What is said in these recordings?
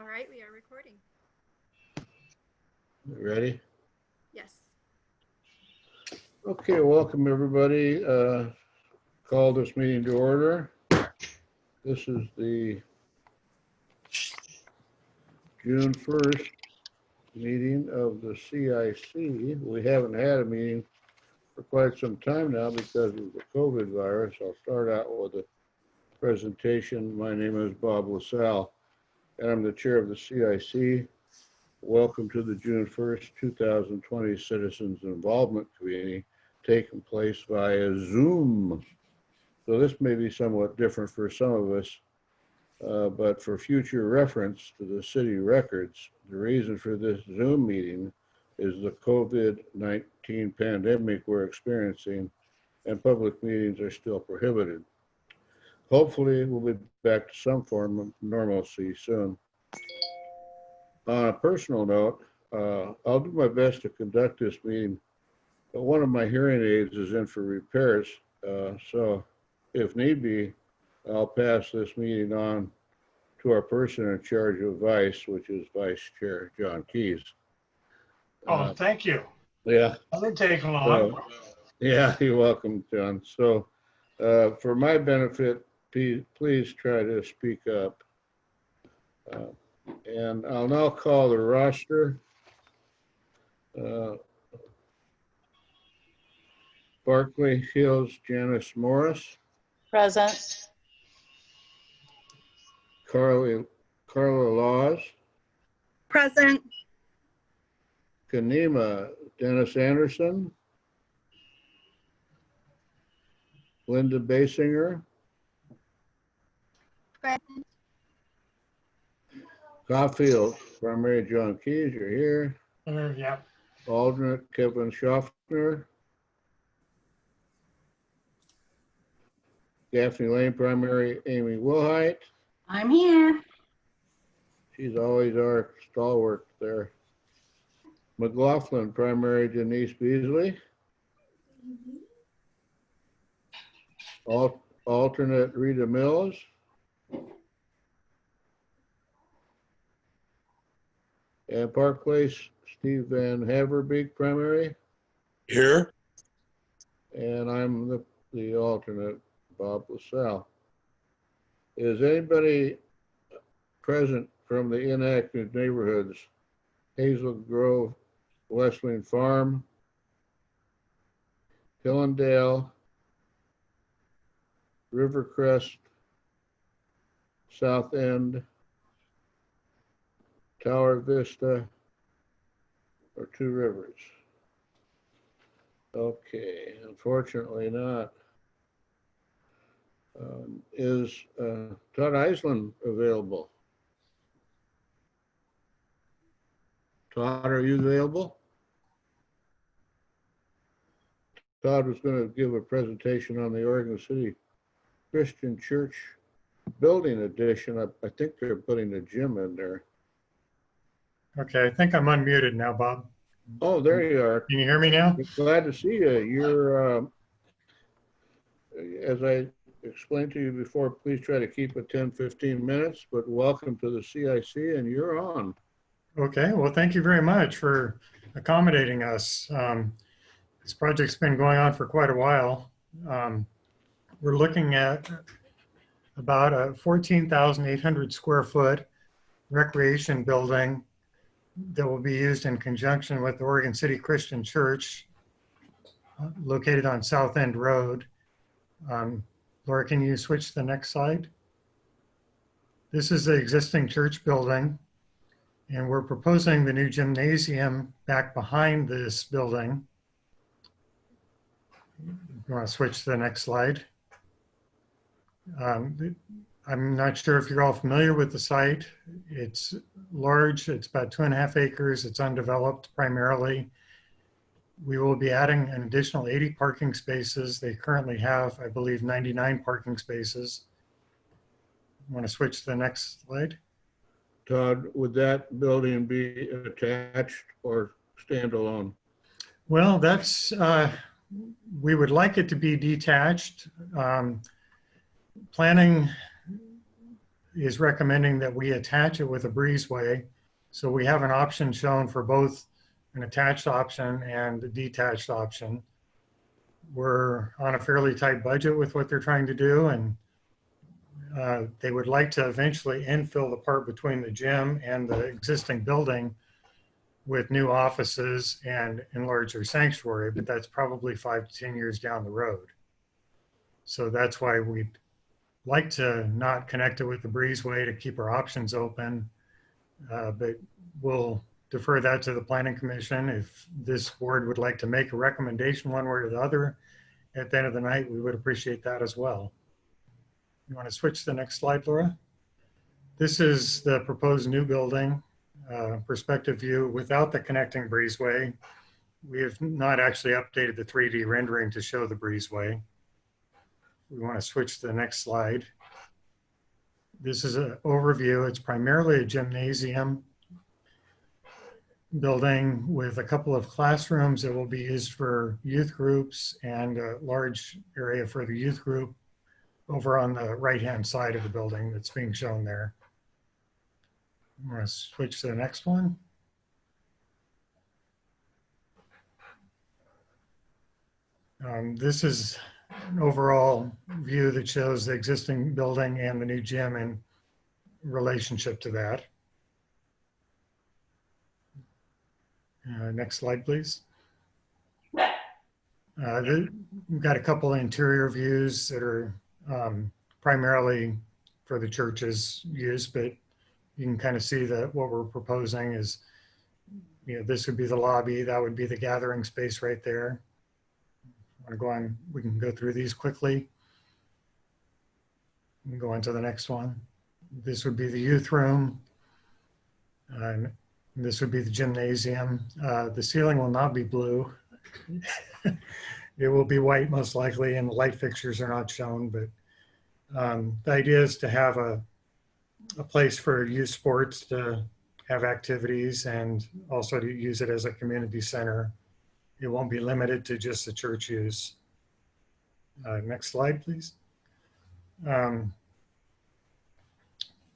All right, we are recording. Ready? Yes. Okay, welcome everybody. Call this meeting to order. This is the June 1st meeting of the CIC. We haven't had a meeting for quite some time now because of the COVID virus. I'll start out with a presentation. My name is Bob LaSalle, and I'm the chair of the CIC. Welcome to the June 1st, 2020 Citizens Involvement Committee, taking place via Zoom. So this may be somewhat different for some of us, but for future reference to the city records, the reason for this Zoom meeting is the COVID-19 pandemic we're experiencing, and public meetings are still prohibited. Hopefully, we'll be back to some form of normalcy soon. On a personal note, I'll do my best to conduct this meeting, but one of my hearing aids is in for repairs, so if need be, I'll pass this meeting on to our person in charge of Vice, which is Vice Chair John Keyes. Oh, thank you. Yeah. That didn't take long. Yeah, you're welcome, John. So for my benefit, please try to speak up. And I'll now call the roster. Barclay Hills, Janice Morris. Present. Carla Laws. Present. Kanema, Dennis Anderson. Linda Basinger. Present. Caulfield, primary John Keyes, you're here. Yeah. Alternate Kevin Schaffner. Gaffney Lane, primary Amy Wilhite. I'm here. She's always our stalwart there. McLaughlin, primary Denise Beasley. Alternate Rita Mills. And Park Place, Steve Van Haverbeek, primary. Here. And I'm the alternate, Bob LaSalle. Is anybody present from the inactive neighborhoods? Hazel Grove, Westling Farm, Hillendale, Rivercrest, South End, Tower Vista, or Two Rivers? Okay, unfortunately not. Is Todd Iceland available? Todd, are you available? Todd was going to give a presentation on the Oregon City Christian Church building addition. I think they're putting a gym in there. Okay, I think I'm unmuted now, Bob. Oh, there you are. Can you hear me now? Glad to see you. as I explained to you before, please try to keep it 10, 15 minutes, but welcome to the CIC and you're on. Okay, well, thank you very much for accommodating us. This project's been going on for quite a while. We're looking at about a 14,800 square foot recreation building that will be used in conjunction with the Oregon City Christian Church, located on South End Road. Laura, can you switch to the next slide? This is the existing church building, and we're proposing the new gymnasium back behind this building. You want to switch to the next slide? I'm not sure if you're all familiar with the site. It's large, it's about 2.5 acres, it's undeveloped primarily. We will be adding an additional 80 parking spaces. They currently have, I believe, 99 parking spaces. I want to switch to the next slide. Todd, would that building be attached or standalone? Well, that's, we would like it to be detached. Planning is recommending that we attach it with a breezeway. So we have an option shown for both an attached option and a detached option. We're on a fairly tight budget with what they're trying to do, and they would like to eventually infill the part between the gym and the existing building with new offices and enlarge their sanctuary, but that's probably 5 to 10 years down the road. So that's why we'd like to not connect it with the breezeway to keep our options open, but we'll defer that to the Planning Commission. If this board would like to make a recommendation one way or the other at the end of the night, we would appreciate that as well. You want to switch to the next slide, Laura? This is the proposed new building, perspective view without the connecting breezeway. We have not actually updated the 3D rendering to show the breezeway. We want to switch to the next slide. This is an overview. It's primarily a gymnasium building with a couple of classrooms that will be used for youth groups and a large area for the youth group over on the right-hand side of the building that's being shown there. I'm going to switch to the next one. This is an overall view that shows the existing building and the new gym in relationship to that. Next slide, please. We've got a couple of interior views that are primarily for the church's use, but you can kind of see that what we're proposing is, this would be the lobby, that would be the gathering space right there. I want to go on, we can go through these quickly. We can go on to the next one. This would be the youth room. This would be the gymnasium. The ceiling will not be blue. It will be white most likely, and the light fixtures are not shown, but the idea is to have a place for youth sports to have activities and also to use it as a community center. It won't be limited to just the church use. Next slide, please.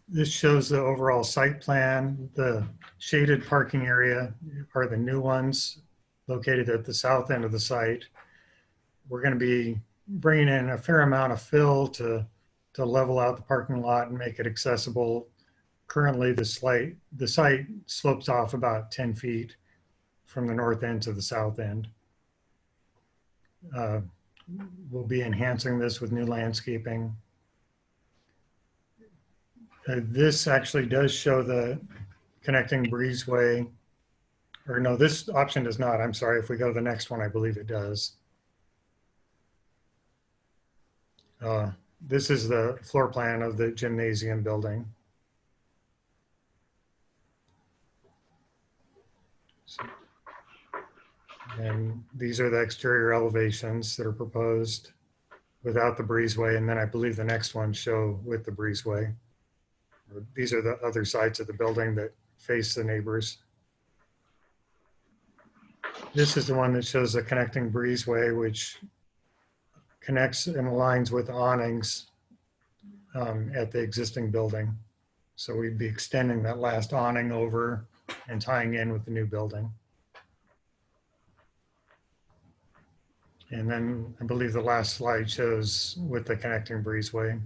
This shows the overall site plan. The shaded parking area are the new ones located at the south end of the site. We're going to be bringing in a fair amount of fill to level out the parking lot and make it accessible. Currently, the site slopes off about 10 feet from the north end to the south end. We'll be enhancing this with new landscaping. This actually does show the connecting breezeway, or no, this option does not. I'm sorry. If we go to the next one, I believe it does. This is the floor plan of the gymnasium building. And these are the exterior elevations that are proposed without the breezeway. And then I believe the next one show with the breezeway. These are the other sides of the building that face the neighbors. This is the one that shows the connecting breezeway, which connects and aligns with awnings at the existing building. So we'd be extending that last awning over and tying in with the new building. And then I believe the last slide shows with the connecting breezeway.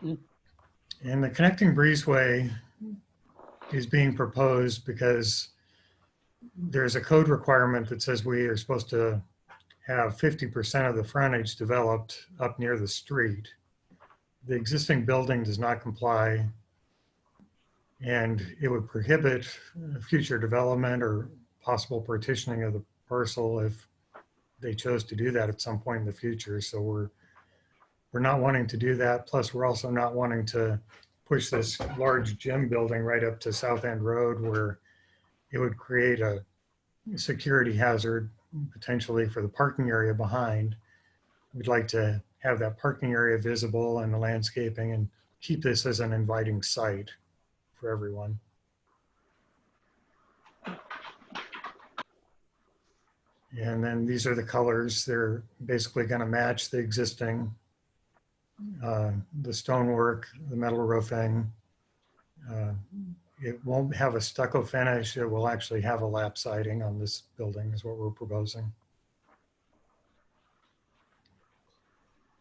And the connecting breezeway is being proposed because there's a code requirement that says we are supposed to have 50% of the frontage developed up near the street. The existing building does not comply, and it would prohibit future development or possible partitioning of the parcel if they chose to do that at some point in the future. So we're not wanting to do that. Plus, we're also not wanting to push this large gym building right up to South End Road, where it would create a security hazard potentially for the parking area behind. We'd like to have that parking area visible and the landscaping and keep this as an inviting site for everyone. And then these are the colors. They're basically going to match the existing, the stonework, the metal roofing. It won't have a stucco finish. It will actually have a lap siding on this building is what we're proposing.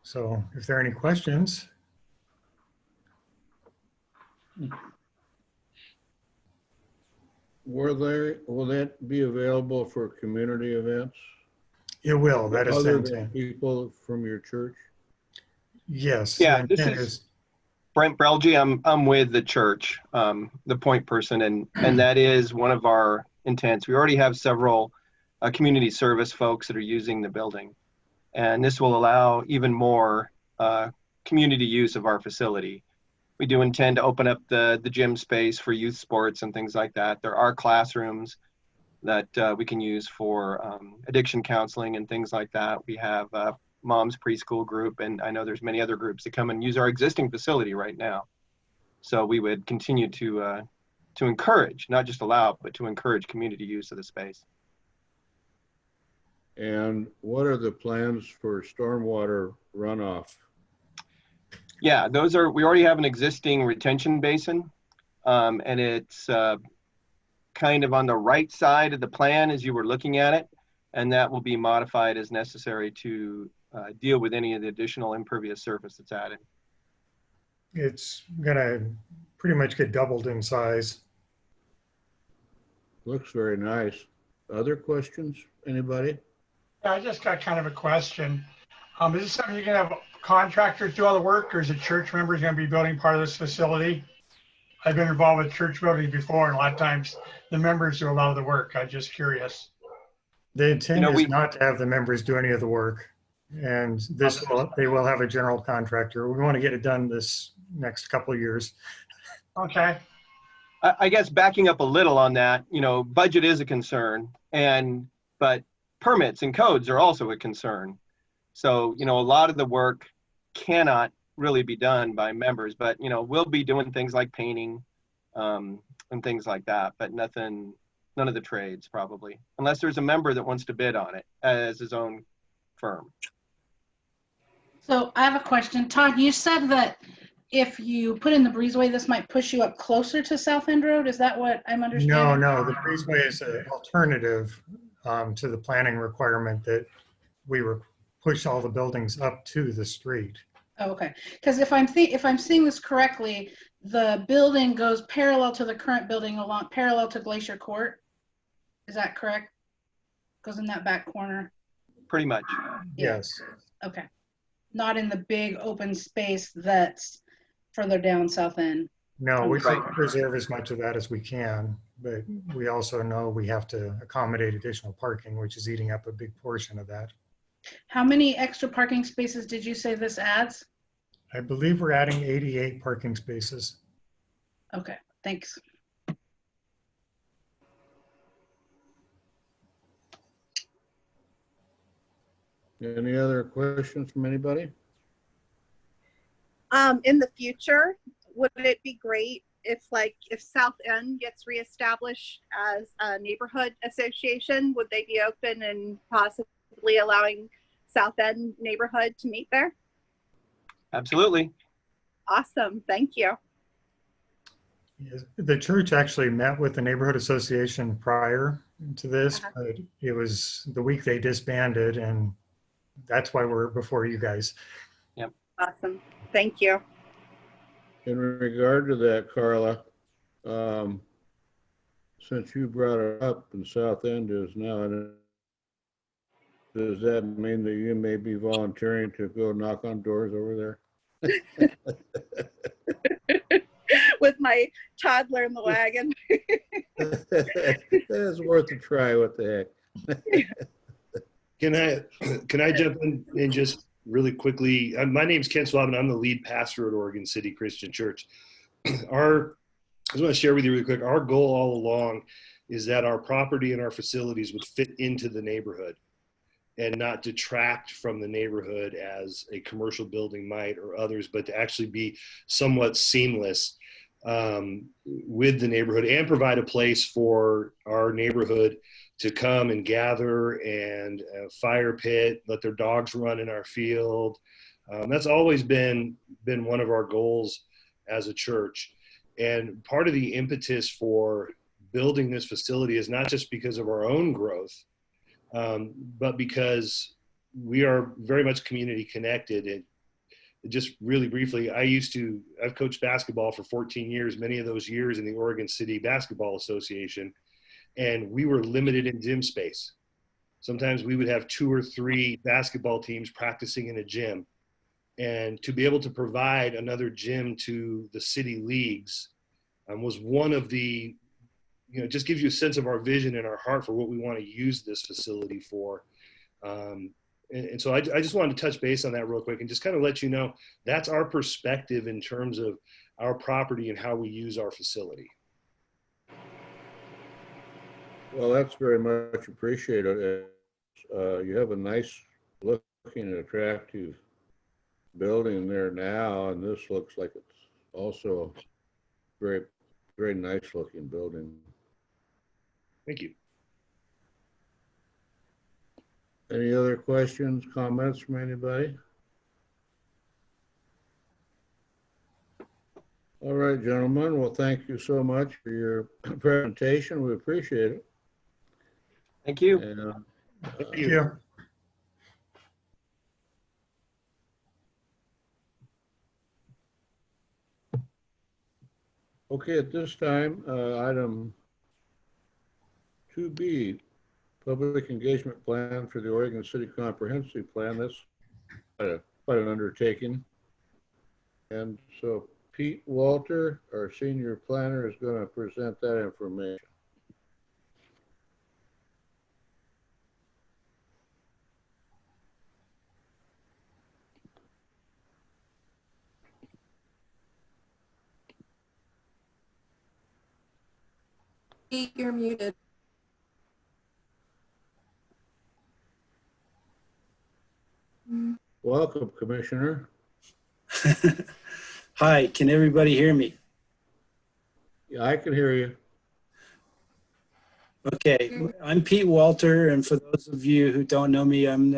So if there are any questions. Will that be available for community events? It will, that is the Other than intent. people from your church? Yes. Yeah, the this intent is Brent Brelge. I'm with the church, the point person, and that is one of our intents. We already have several community service folks that are using the building, and this will allow even more community use of our facility. We do intend to open up the gym space for youth sports and things like that. There are classrooms that we can use for addiction counseling and things like that. We have mom's preschool group, and I know there's many other groups that come and use our existing facility right now. So we would continue to encourage, not just allow, but to encourage community use of the space. And what are the plans for stormwater runoff? Yeah, we already have an existing retention basin, and it's kind of on the right side of the plan as you were looking at it, and that will be modified as necessary to deal with any of the additional impervious surface that's added. It's gonna pretty much get doubled in size. Looks very nice. Other questions, anybody? Yeah, I just got kind of a question. Is this something you're gonna have contractors do all the work, or is the church members gonna be building part of this facility? I've been involved with church building before, and a lot of times the members do a lot of the work. I'm just curious. The intent is we- not to have the members do any of the work. And they will have a general contractor. We want to get it done this next couple of years. Okay. I guess backing up a little on that, budget is a concern, but permits and codes are also a concern. So, a lot of the work cannot really be done by members, but, we'll be doing things like painting and things like that, but none of the trades probably, unless there's a member that wants to bid on it as his own firm. So I have a question. Todd, you said that if you put in the breezeway, this might push you up closer to South End Road. Is that what I'm understanding? No, the breezeway is an alternative to the planning requirement that we push all the buildings up to the street. Oh, okay. Because if I'm seeing this correctly, the building goes parallel to the current building parallel to Glacier Court. Is that correct? Goes in that back corner. Pretty much. Yes. Okay. Not in the big open space that's further down South End. No, we try to Right. preserve as much of that as we can, but we also know we have to accommodate additional parking, which is eating up a big portion of that. How many extra parking spaces did you say this adds? I believe we're adding 88 parking spaces. Okay, thanks. Any other questions from anybody? In the future, would it be great if South End gets reestablished as a neighborhood association, would they be open and possibly allowing South End neighborhood to meet there? Absolutely. Awesome. Thank you. Yes, the church actually met with the neighborhood association prior to this, but it was the week they disbanded, and that's why we're before you guys. Awesome. Thank you. In regard to that, Carla, since you brought it up and South End is now, does that mean that you may be volunteering to go knock on doors over there? With my toddler in the wagon. It's worth a try. What the heck? Can I jump in and just really quickly? My name's Ken Swab, and I'm the lead pastor at Oregon City Christian Church. I just want to share with you really quick. Our goal all along is that our property and our facilities would fit into the neighborhood and not detract from the neighborhood as a commercial building might or others, but to actually be somewhat seamless with the neighborhood and provide a place for our neighborhood to come and gather and fire pit, let their dogs run in our field. That's always been one of our goals as a church. And part of the impetus for building this facility is not just because of our own growth, but because we are very much community connected. And just really briefly, I've coached basketball for 14 years, many of those years in the Oregon City Basketball Association, and we were limited in gym space. Sometimes we would have 2 or 3 basketball teams practicing in a gym. And to be able to provide another gym to the city leagues was one of the, just gives you a sense of our vision and our heart for what we want to use this facility for. And so I just wanted to touch base on that real quick and just kind of let you know that's our perspective in terms of our property and how we use our facility. Well, that's very much appreciated. You have a nice looking and attractive building there now, and this looks like it's also a very, very nice looking building. Thank you. Any other questions, comments from anybody? All right, gentlemen. Well, thank you so much for your presentation. We appreciate it. Thank you. And, Thank you. okay, at this time, item 2B, Public Engagement Plan for the Oregon City Comprehensive Plan. That's quite an undertaking. And so Pete Walter, our senior planner, is going to present that information. Pete, you're muted. Welcome, Commissioner. Hi, can everybody hear me? Yeah, I can hear you. Okay, I'm Pete Walter, and for those of you who don't know me, I'm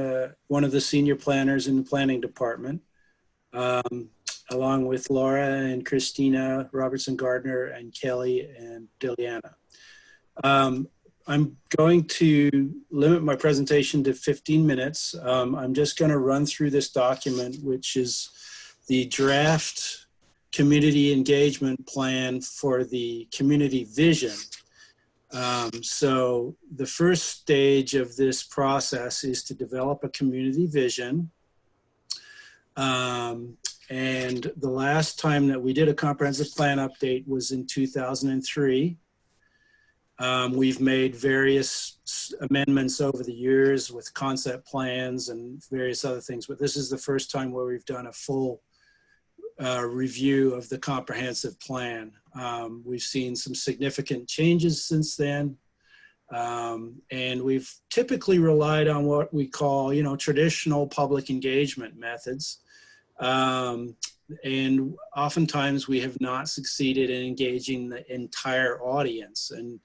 one of the senior planners in the planning department, along with Laura and Christina Robertson Gardner and Kelly and Diliana. I'm going to limit my presentation to 15 minutes. I'm just going to run through this document, which is the draft community engagement plan for the community vision. So the first stage of this process is to develop a community vision. And the last time that we did a comprehensive plan update was in 2003. We've made various amendments over the years with concept plans and various other things, but this is the first time where we've done a full review of the comprehensive plan. We've seen some significant changes since then, and we've typically relied on what we call, traditional public engagement methods. And oftentimes we have not succeeded in engaging the entire audience. And,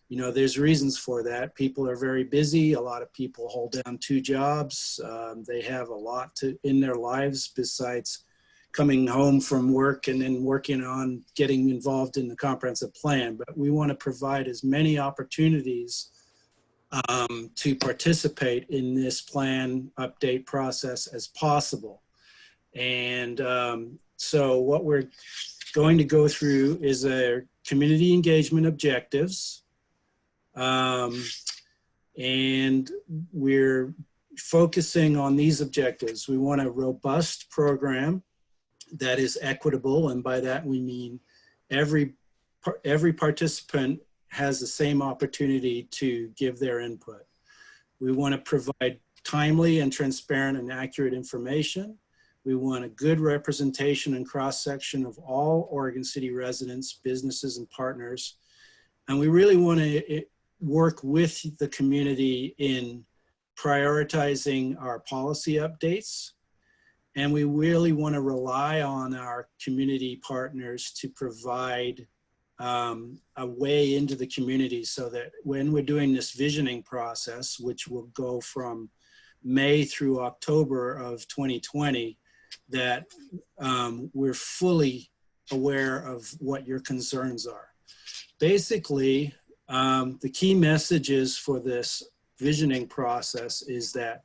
you know, there's reasons for that. People are very busy. A lot of people hold down 2 jobs. They have a lot in their lives besides coming home from work and then working on getting involved in the comprehensive plan. But we want to provide as many opportunities to participate in this plan update process as possible. And so what we're going to go through is a community engagement objectives. And we're focusing on these objectives. We want a robust program that is equitable. And by that, we mean every participant has the same opportunity to give their input. We want to provide timely and transparent and accurate information. We want a good representation and cross-section of all Oregon City residents, businesses, and partners. And we really want to work with the community in prioritizing our policy updates. And we really want to rely on our community partners to provide a way into the community so that when we're doing this visioning process, which will go from May through October of 2020, that we're fully aware of what your concerns are. Basically, the key messages for this visioning process is that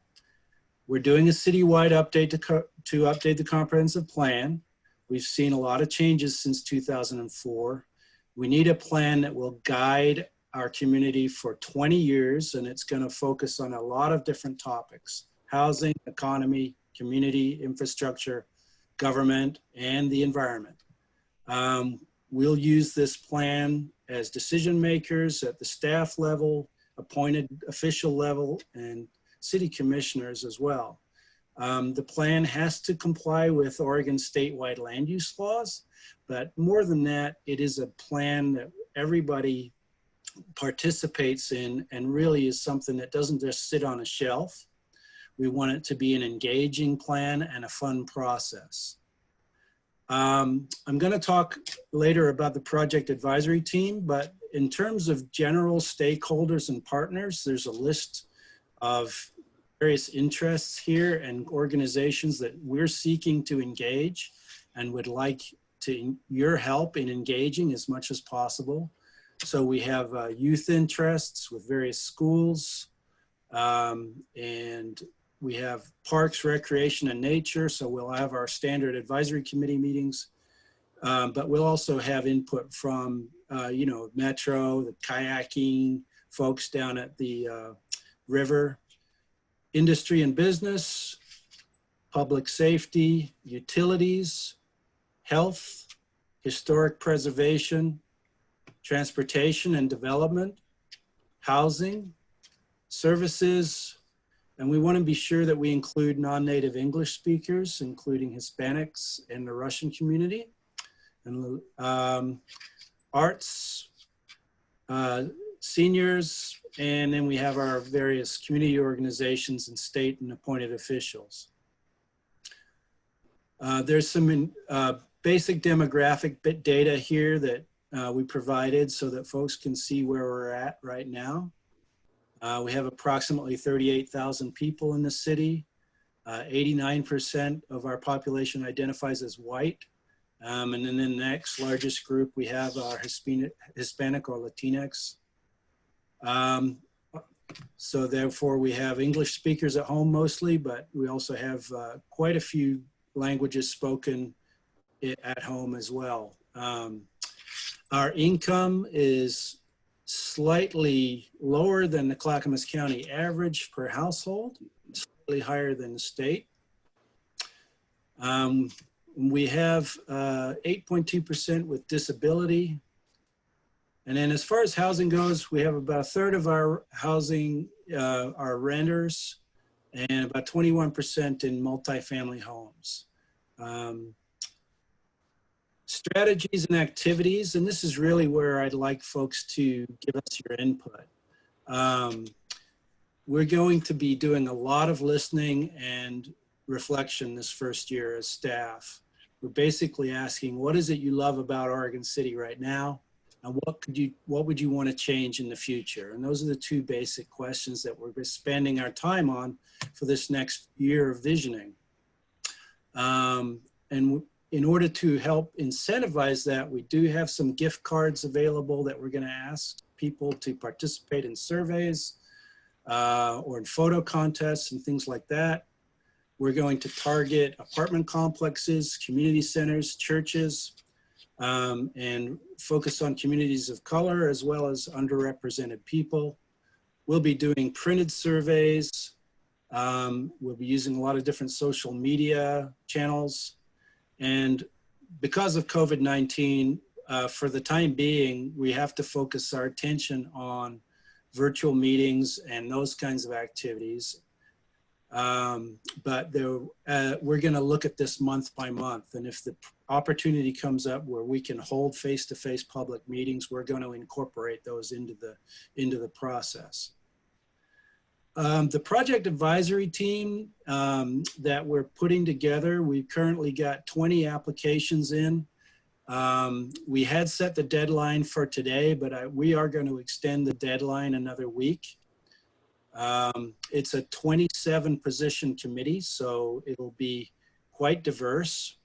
we're doing a citywide update to update the comprehensive plan. We've seen a lot of changes since 2004. We need a plan that will guide our community for 20 years, and it's going to focus on a lot of different topics: housing, economy, community, infrastructure, government, and the environment. We'll use this plan as decision makers at the staff level, appointed official level, and city commissioners as well. The plan has to comply with Oregon statewide land use laws, but more than that, it is a plan that everybody participates in and really is something that doesn't just sit on a shelf. We want it to be an engaging plan and a fun process. I'm going to talk later about the project advisory team, but in terms of general stakeholders and partners, there's a list of various interests here and organizations that we're seeking to engage and would like your help in engaging as much as possible. So we have youth interests with various schools, and we have parks, recreation, and nature. So we'll have our standard advisory committee meetings, but we'll also have input from, Metro, the kayaking folks down at the river, industry and business, public safety, utilities, health, historic preservation, transportation and development, housing, services, and we want to be sure that we include non-native English speakers, including Hispanics and the Russian community, and arts, seniors, and then we have our various community organizations and state and appointed officials. There's some basic demographic data here that we provided so that folks can see where we're at right now. We have approximately 38,000 people in the city. 89% of our population identifies as white. And then the next largest group, we have our Hispanic or Latinx. So therefore we have English speakers at home mostly, but we also have quite a few languages spoken at home as well. Our income is slightly lower than the Clackamas County average per household, slightly higher than the state. We have 8.2% with disability. And then as far as housing goes, we have about a third of our housing are renters and about 21% in multifamily homes. Strategies and activities, and this is really where I'd like folks to give us your input. We're going to be doing a lot of listening and reflection this first year as staff. We're basically asking, what is it you love about Oregon City right now? And what would you want to change in the future? And those are the two basic questions that we're spending our time on for this next year of visioning. And in order to help incentivize that, we do have some gift cards available that we're going to ask people to participate in surveys or in photo contests and things like that. We're going to target apartment complexes, community centers, churches, and focus on communities of color as well as underrepresented people. We'll be doing printed surveys. We'll be using a lot of different social media channels. And because of COVID-19, for the time being, we have to focus our attention on virtual meetings and those kinds of activities. But we're going to look at this month by month. And if the opportunity comes up where we can hold face-to-face public meetings, we're going to incorporate those into the process. The project advisory team that we're putting together, we've currently got 20 applications in. We had set the deadline for today, but we are going to extend the deadline another week. It's a 27 position committee, so it'll be quite diverse.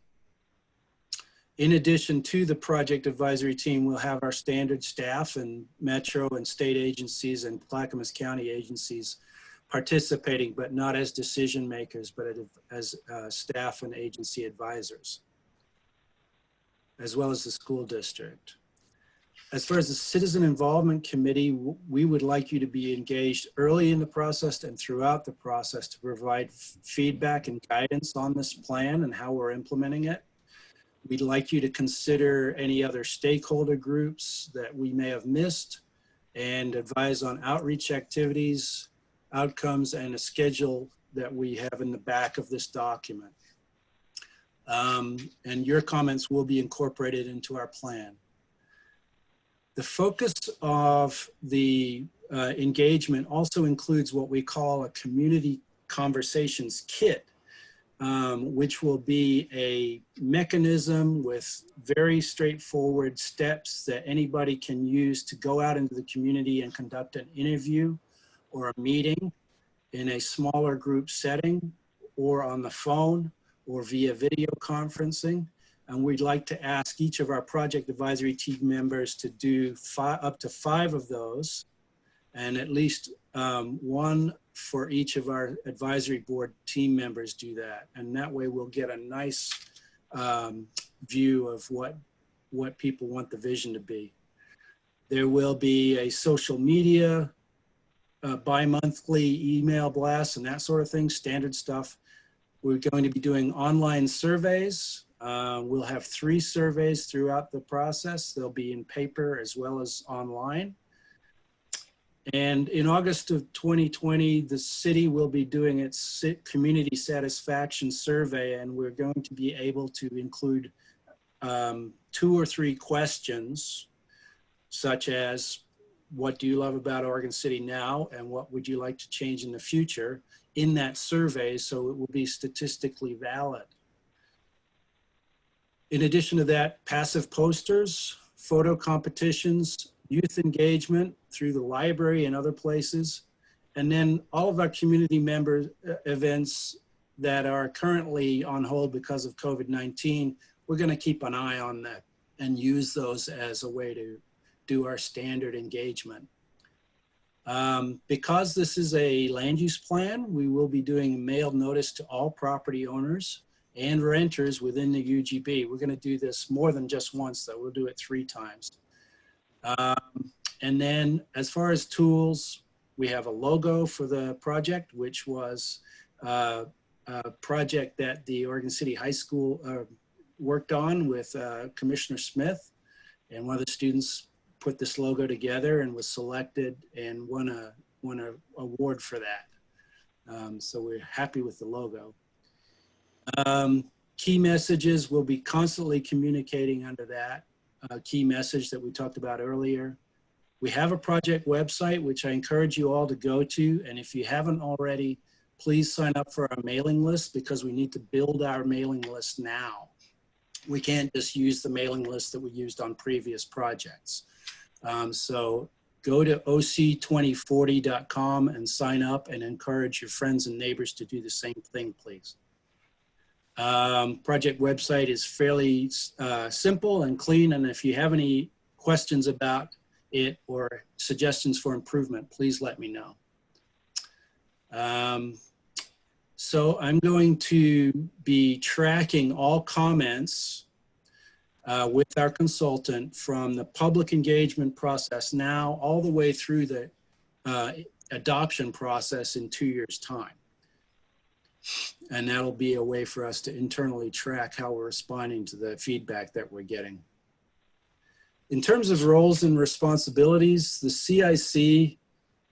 In addition to the project advisory team, we'll have our standard staff and metro and state agencies and Clackamas County agencies participating, but not as decision makers, but as staff and agency advisors, as well as the school district. As far as the Citizen Involvement Committee, we would like you to be engaged early in the process and throughout the process to provide feedback and guidance on this plan and how we're implementing it. We'd like you to consider any other stakeholder groups that we may have missed and advise on outreach activities, outcomes, and a schedule that we have in the back of this document. And your comments will be incorporated into our plan. The focus of the engagement also includes what we call a community conversations kit, which will be a mechanism with very straightforward steps that anybody can use to go out into the community and conduct an interview or a meeting in a smaller group setting or on the phone or via video conferencing. And we'd like to ask each of our project advisory team members to do up to 5 of those, and at least one for each of our advisory board team members do that. And that way we'll get a nice view of what people want the vision to be. There will be a social media, bi-monthly email blasts and that sort of thing, standard stuff. We're going to be doing online surveys. We'll have 3 surveys throughout the process. They'll be in paper as well as online. And in August of 2020, the city will be doing its community satisfaction survey, and we're going to be able to include 2 or 3 questions, such as, what do you love about Oregon City now, and what would you like to change in the future, in that survey, so it will be statistically valid. In addition to that, passive posters, photo competitions, youth engagement through the library and other places, and then all of our community member events that are currently on hold because of COVID-19, we're going to keep an eye on that and use those as a way to do our standard engagement. Because this is a land use plan, we will be doing mailed notice to all property owners and renters within the UGB. We're going to do this more than just once, though. We'll do it 3 times. And then as far as tools, we have a logo for the project, which was a project that the Oregon City High School worked on with Commissioner Smith. And one of the students put this logo together and was selected and won an award for that. So we're happy with the logo. Key messages, we'll be constantly communicating under that key message that we talked about earlier. We have a project website, which I encourage you all to go to. And if you haven't already, please sign up for our mailing list, because we need to build our mailing list now. We can't just use the mailing list that we used on previous projects. So go to oc2040.com and sign up, and encourage your friends and neighbors to do the same thing, please. Project website is fairly simple and clean, and if you have any questions about it or suggestions for improvement, please let me know. So I'm going to be tracking all comments with our consultant from the public engagement process now all the way through the adoption process in 2 years' time. And that'll be a way for us to internally track how we're responding to the feedback that we're getting. In terms of roles and responsibilities, the CIC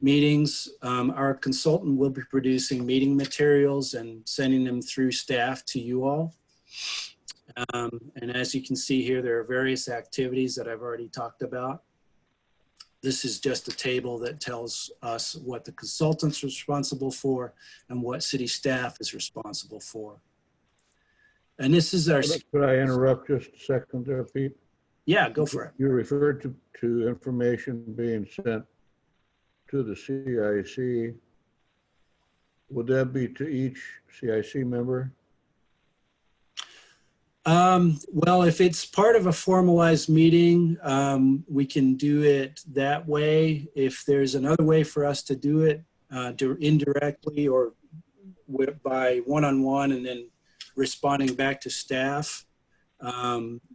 meetings, our consultant will be producing meeting materials and sending them through staff to you all. And as you can see here, there are various activities that I've already talked about. This is just a table that tells us what the consultant's responsible for and what city staff is responsible for. And this is our... Could I interrupt just a second there, Pete? Yeah, go for it. You referred to information being sent to the CIC. Would that be to each CIC member? Well, if it's part of a formalized meeting, we can do it that way. If there's another way for us to do it indirectly or by one-on-one and then responding back to staff,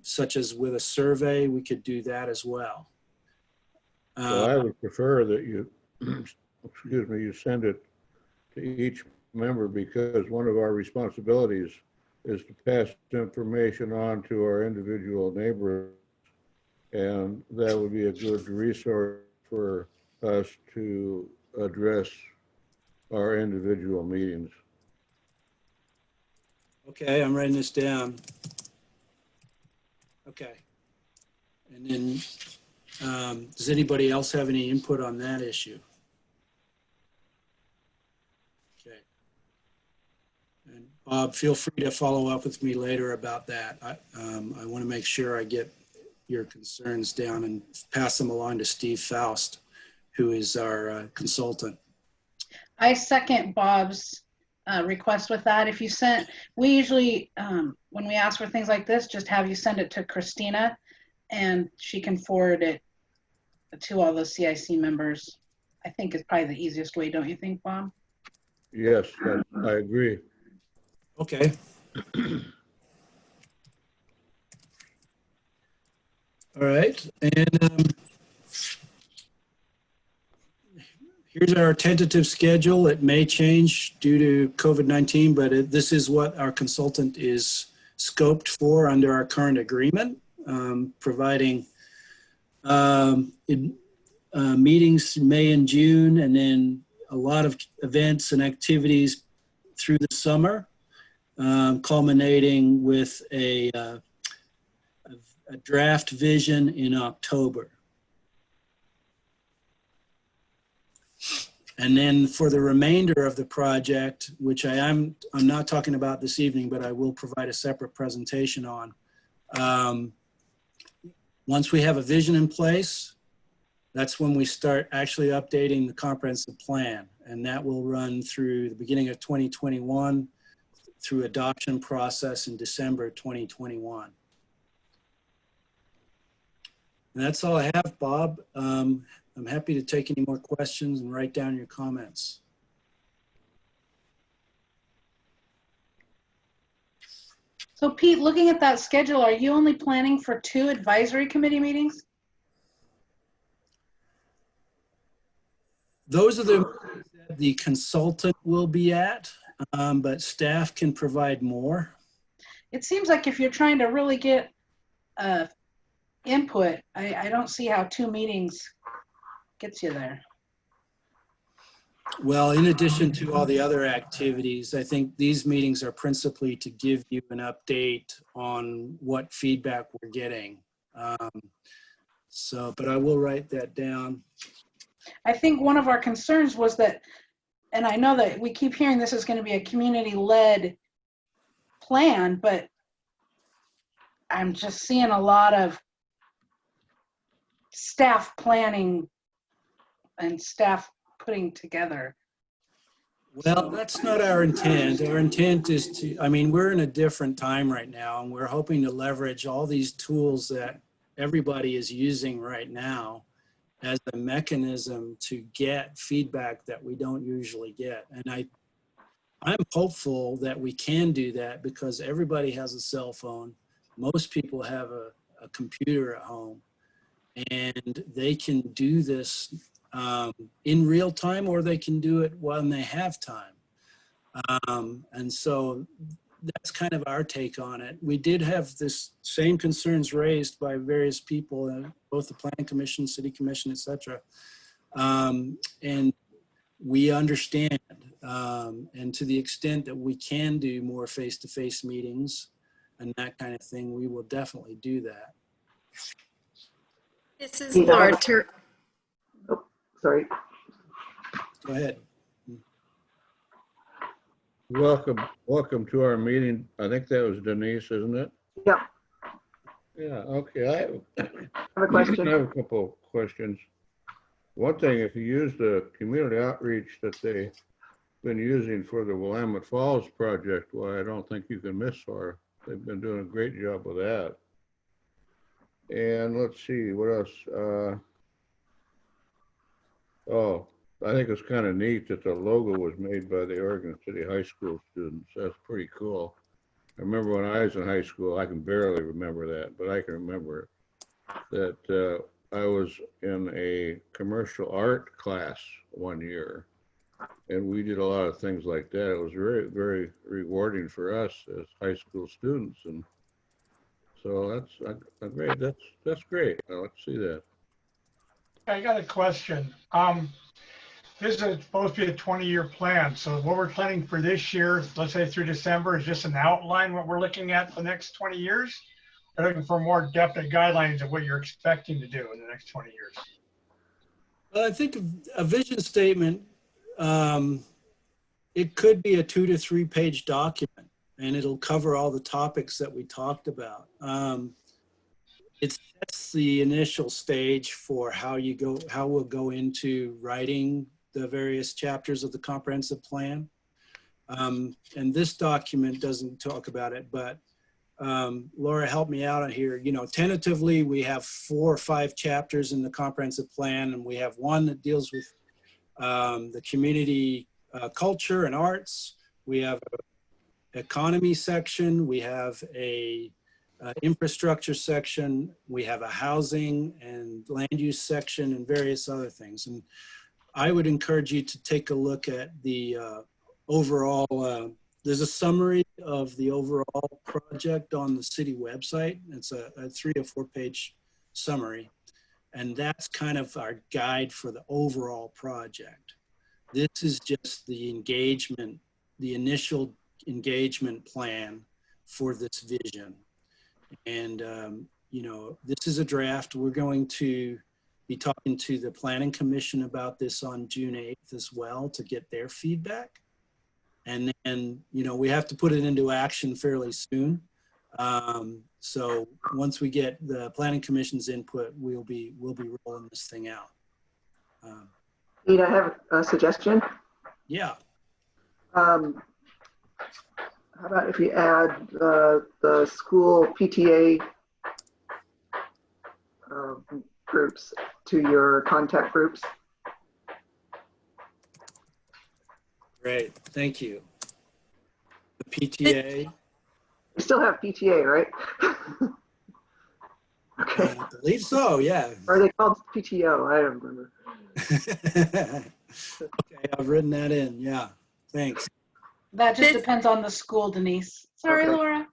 such as with a survey, we could do that as well. So I would prefer that you, excuse me, you send it to each member, because one of our responsibilities is to pass information on to our individual neighbors, and that would be a good resource for us to address our individual meetings. Okay, I'm writing this down. Okay. And then does anybody else have any input on that issue? Okay. And Bob, feel free to follow up with me later about that. I want to make sure I get your concerns down and pass them along to Steve Faust, who is our consultant. I second Bob's request with that. If you sent, we usually, when we ask for things like this, just have you send it to Christina and she can forward it to all the CIC members. I think it's probably the easiest way, don't you think, Bob? Yes, I agree. Okay. All right, and here's our tentative schedule. It may change due to COVID-19, but this is what our consultant is scoped for under our current agreement, providing meetings in May and June, and then a lot of events and activities through the summer, culminating with a draft vision in October. And then for the remainder of the project, which I'm not talking about this evening, but I will provide a separate presentation on. Once we have a vision in place, that's when we start actually updating the comprehensive plan. And that will run through the beginning of 2021 through adoption process in December 2021. And that's all I have, Bob. I'm happy to take any more questions and write down your comments. So Pete, looking at that schedule, are you only planning for 2 advisory committee meetings? Those are the meetings that the consultant will be at, but staff can provide more. It seems like if you're trying to really get input, I don't see how 2 meetings gets you there. Well, in addition to all the other activities, I think these meetings are principally to give you an update on what feedback we're getting. But I will write that down. I think one of our concerns was that, and I know that we keep hearing this is going to be a community-led plan, but I'm just seeing a lot of staff planning and staff putting together. Well, that's not our intent. Our intent is to, I mean, we're in a different time right now, and we're hoping to leverage all these tools that everybody is using right now as a mechanism to get feedback that we don't usually get. And I'm hopeful that we can do that because everybody has a cell phone. Most people have a computer at home, and they can do this in real time, or they can do it when they have time. And so that's kind of our take on it. We did have this same concerns raised by various people, both the Planning Commission, City Commission, et cetera. And we understand, and to the extent that we can do more face-to-face meetings and that kind of thing, we will definitely do that. This is Laura. Oh, sorry. Go ahead. Welcome to our meeting. I think that was Denise, isn't it? Yeah. Yeah, okay. I have a question. I have a couple of questions. One thing, if you use the community outreach that they've been using for the Willamette Falls project, well, I don't think you can miss far. They've been doing a great job with that. And let's see, what else? Oh, I think it's kind of neat that the logo was made by the Oregon City High School students. That's pretty cool. I remember when I was in high school, I can barely remember that, but I can remember that I was in a commercial art class one year, and we did a lot of things like that. It was very, very rewarding for us as high school students, and so that's great. That's great. I like to see that. I got a question. This is supposed to be a 20-year plan. So what we're planning for this year, let's say through December, is just an outline what we're looking at for the next 20 years. We're looking for more definite guidelines of what you're expecting to do in the next 20 years. Well, I think a vision statement, it could be a 2 to 3 page document, and it'll cover all the topics that we talked about. It sets the initial stage for how we'll go into writing the various chapters of the comprehensive plan. And this document doesn't talk about it, but Laura, help me out on here. You know, tentatively, we have 4 or 5 chapters in the comprehensive plan, and we have one that deals with the community culture and arts. We have an economy section. We have a infrastructure section. We have a housing and land use section and various other things. And I would encourage you to take a look at the overall, there's a summary of the overall project on the city website. It's a 3 or 4 page summary. And that's kind of our guide for the overall project. This is just the engagement, the initial engagement plan for this vision. And, you know, this is a draft. We're going to be talking to the Planning Commission about this on June 8th as well to get their feedback. And then, you know, we have to put it into action fairly soon. So once we get the Planning Commission's input, we'll be rolling this thing out. Pete, I have a suggestion. Yeah. How about if you add the school PTA groups to your contact groups? Great, thank you. The PTA. You still have PTA, right? Okay. I believe so, yeah. Are they called PTO? I don't remember. Okay, I've written that in, yeah, thanks. That just depends on the school, Denise. Sorry, Okay. Laura.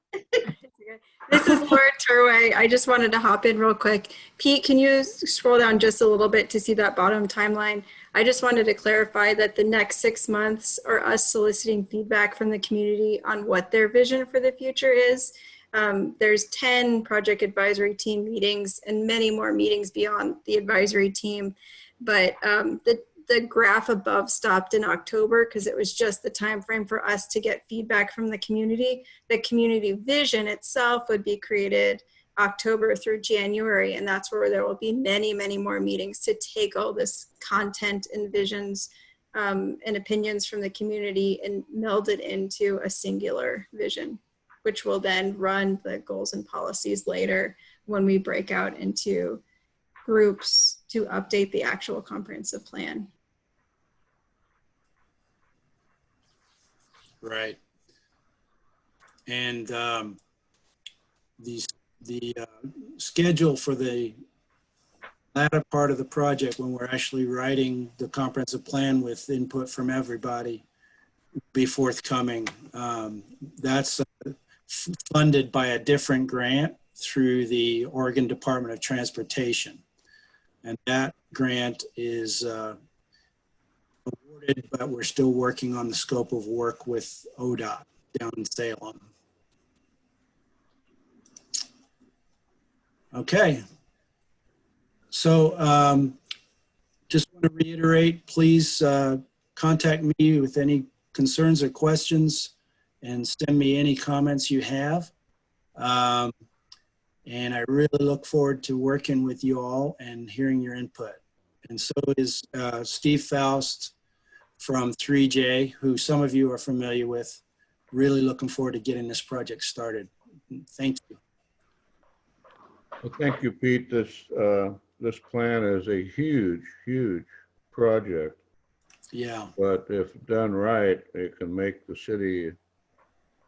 This is Laura Turway. I just wanted to hop in real quick. Pete, can you scroll down just a little bit to see that bottom timeline? I just wanted to clarify that the next 6 months are us soliciting feedback from the community on what their vision for the future is. There's 10 project advisory team meetings and many more meetings beyond the advisory team. But the graph above stopped in October because it was just the time frame for us to get feedback from the community. The community vision itself would be created October through January, and that's where there will be many, many more meetings to take all this content and visions and opinions from the community and meld it into a singular vision, which will then run the goals and policies later when we break out into groups to update the actual comprehensive plan. Right. And the schedule for the latter part of the project, when we're actually writing the comprehensive plan with input from everybody, will be forthcoming. That's funded by a different grant through the Oregon Department of Transportation. And that grant is awarded, but we're still working on the scope of work with ODOT down in Salem. Okay. So just want to reiterate, please contact me with any concerns or questions and send me any comments you have. And I really look forward to working with you all and hearing your input. And so is Steve Faust from 3J, who some of you are familiar with. Really looking forward to getting this project started. Thank you. Well, thank you, Pete. This plan is a huge, huge project. Yeah. But if done right, it can make the city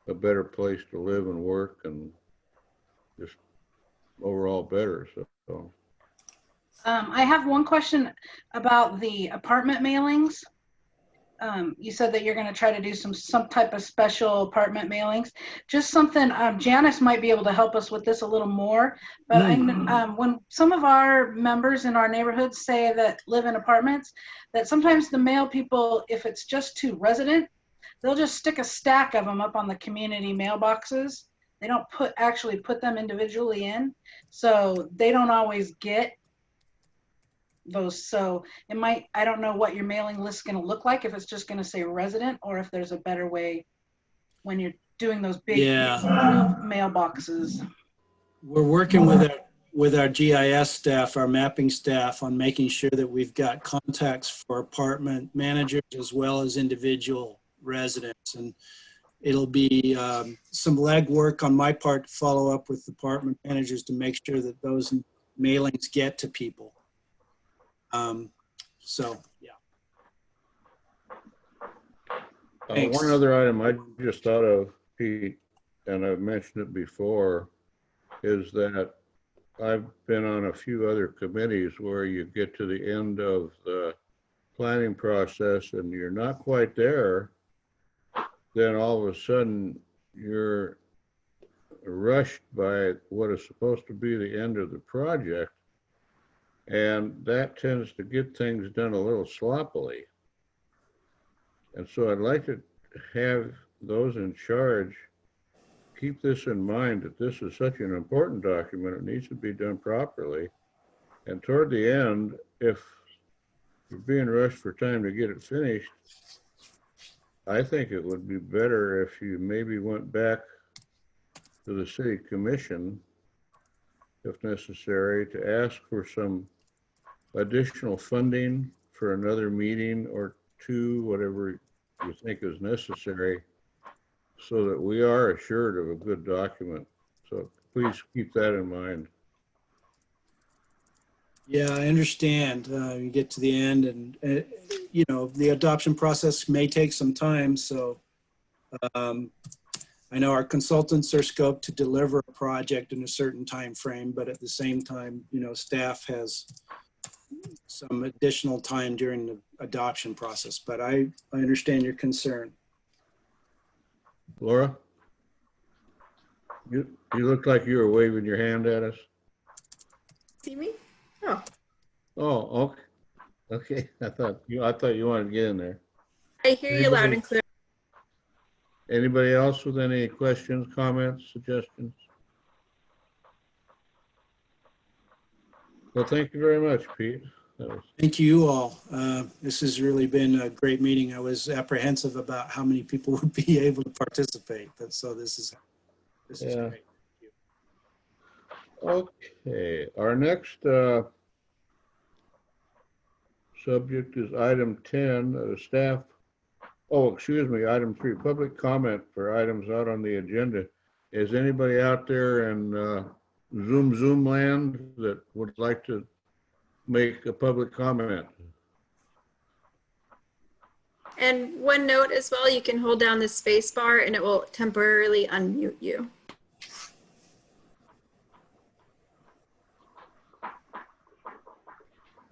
a better place to live and work and just overall better. So. I have one question about the apartment mailings. You said that you're going to try to do some type of special apartment mailings. Just something, Janice might be able to help us with this a little more. But when some of our members in our neighborhoods say that live in apartments, that sometimes the mail people, if it's just to resident, they'll just stick a stack of them up on the community mailboxes. They don't actually put them individually in, so they don't always get those. So it might, I don't know what your mailing list is going to look like, if it's just going to say resident or if there's a better way when you're doing those big mailboxes. We're working with our GIS staff, our mapping staff, on making sure that we've got contacts for apartment managers as well as individual residents. And it'll be some legwork on my part to follow up with department managers to make sure that those mailings get to people. So, yeah. One other item I just thought of, Pete, and I've mentioned it before, is that I've been on a few other committees where you get to the end of the planning process and you're not quite there, then all of a sudden you're rushed by what is supposed to be the end of the project. And that tends to get things done a little sloppily. And so I'd like to have those in charge keep this in mind, that this is such an important document. It needs to be done properly. And toward the end, if you're being rushed for time to get it finished, I think it would be better if you maybe went back to the city commission, if necessary, to ask for some additional funding for another meeting or two, whatever you think is necessary, so that we are assured of a good document. So please keep that in mind. Yeah, I understand. You get to the end and, you know, the adoption process may take some time. So I know our consultants are scoped to deliver a project in a certain time frame, but at the same time, you know, staff has some additional time during the adoption process. But I understand your concern. Laura, you look like you were waving your hand at us. See me? Oh. Oh, okay. I thought you wanted to get in there. I hear you loud and clear. Anybody else with any questions, comments, suggestions? Well, thank you very much, Pete. Thank you all. This has really been a great meeting. I was apprehensive about how many people would be able to participate, but so this is Yeah. great. Okay, our next subject is item 10, staff. Oh, excuse me, item 3, public comment for items not on the agenda. Is anybody out there in Zoom land that would like to make a public comment? And one note as well, you can hold down the space bar and it will temporarily unmute you.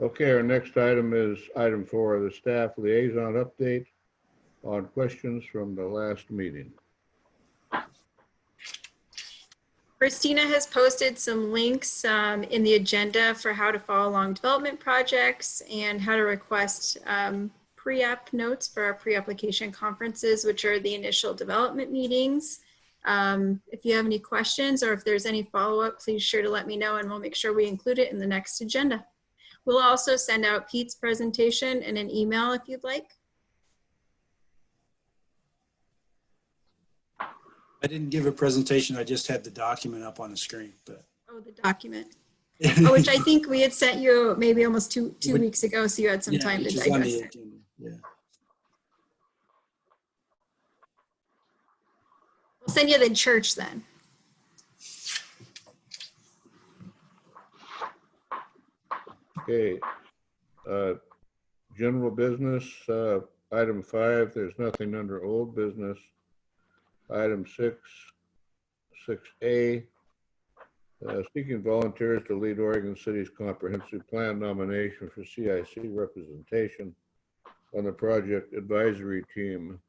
Okay, our next item is item 4, the staff liaison update on questions from the last meeting. Christina has posted some links in the agenda for how to follow along development projects and how to request pre-app notes for our pre-application conferences, which are the initial development meetings. If you have any questions or if there's any follow-up, please sure to let me know and we'll make sure we include it in the next agenda. We'll also send out Pete's presentation in an email if you'd like. I didn't give a presentation. I just had the document up on the screen. But Oh, the document. Oh, which I think we had sent you maybe almost two weeks ago, so you had some time to digest it. Yeah. We'll send you the church then. Okay, general business, item 5, there's nothing under old business. Item 6A, seeking volunteers to lead Oregon City's comprehensive plan nomination for CIC representation on the project advisory team.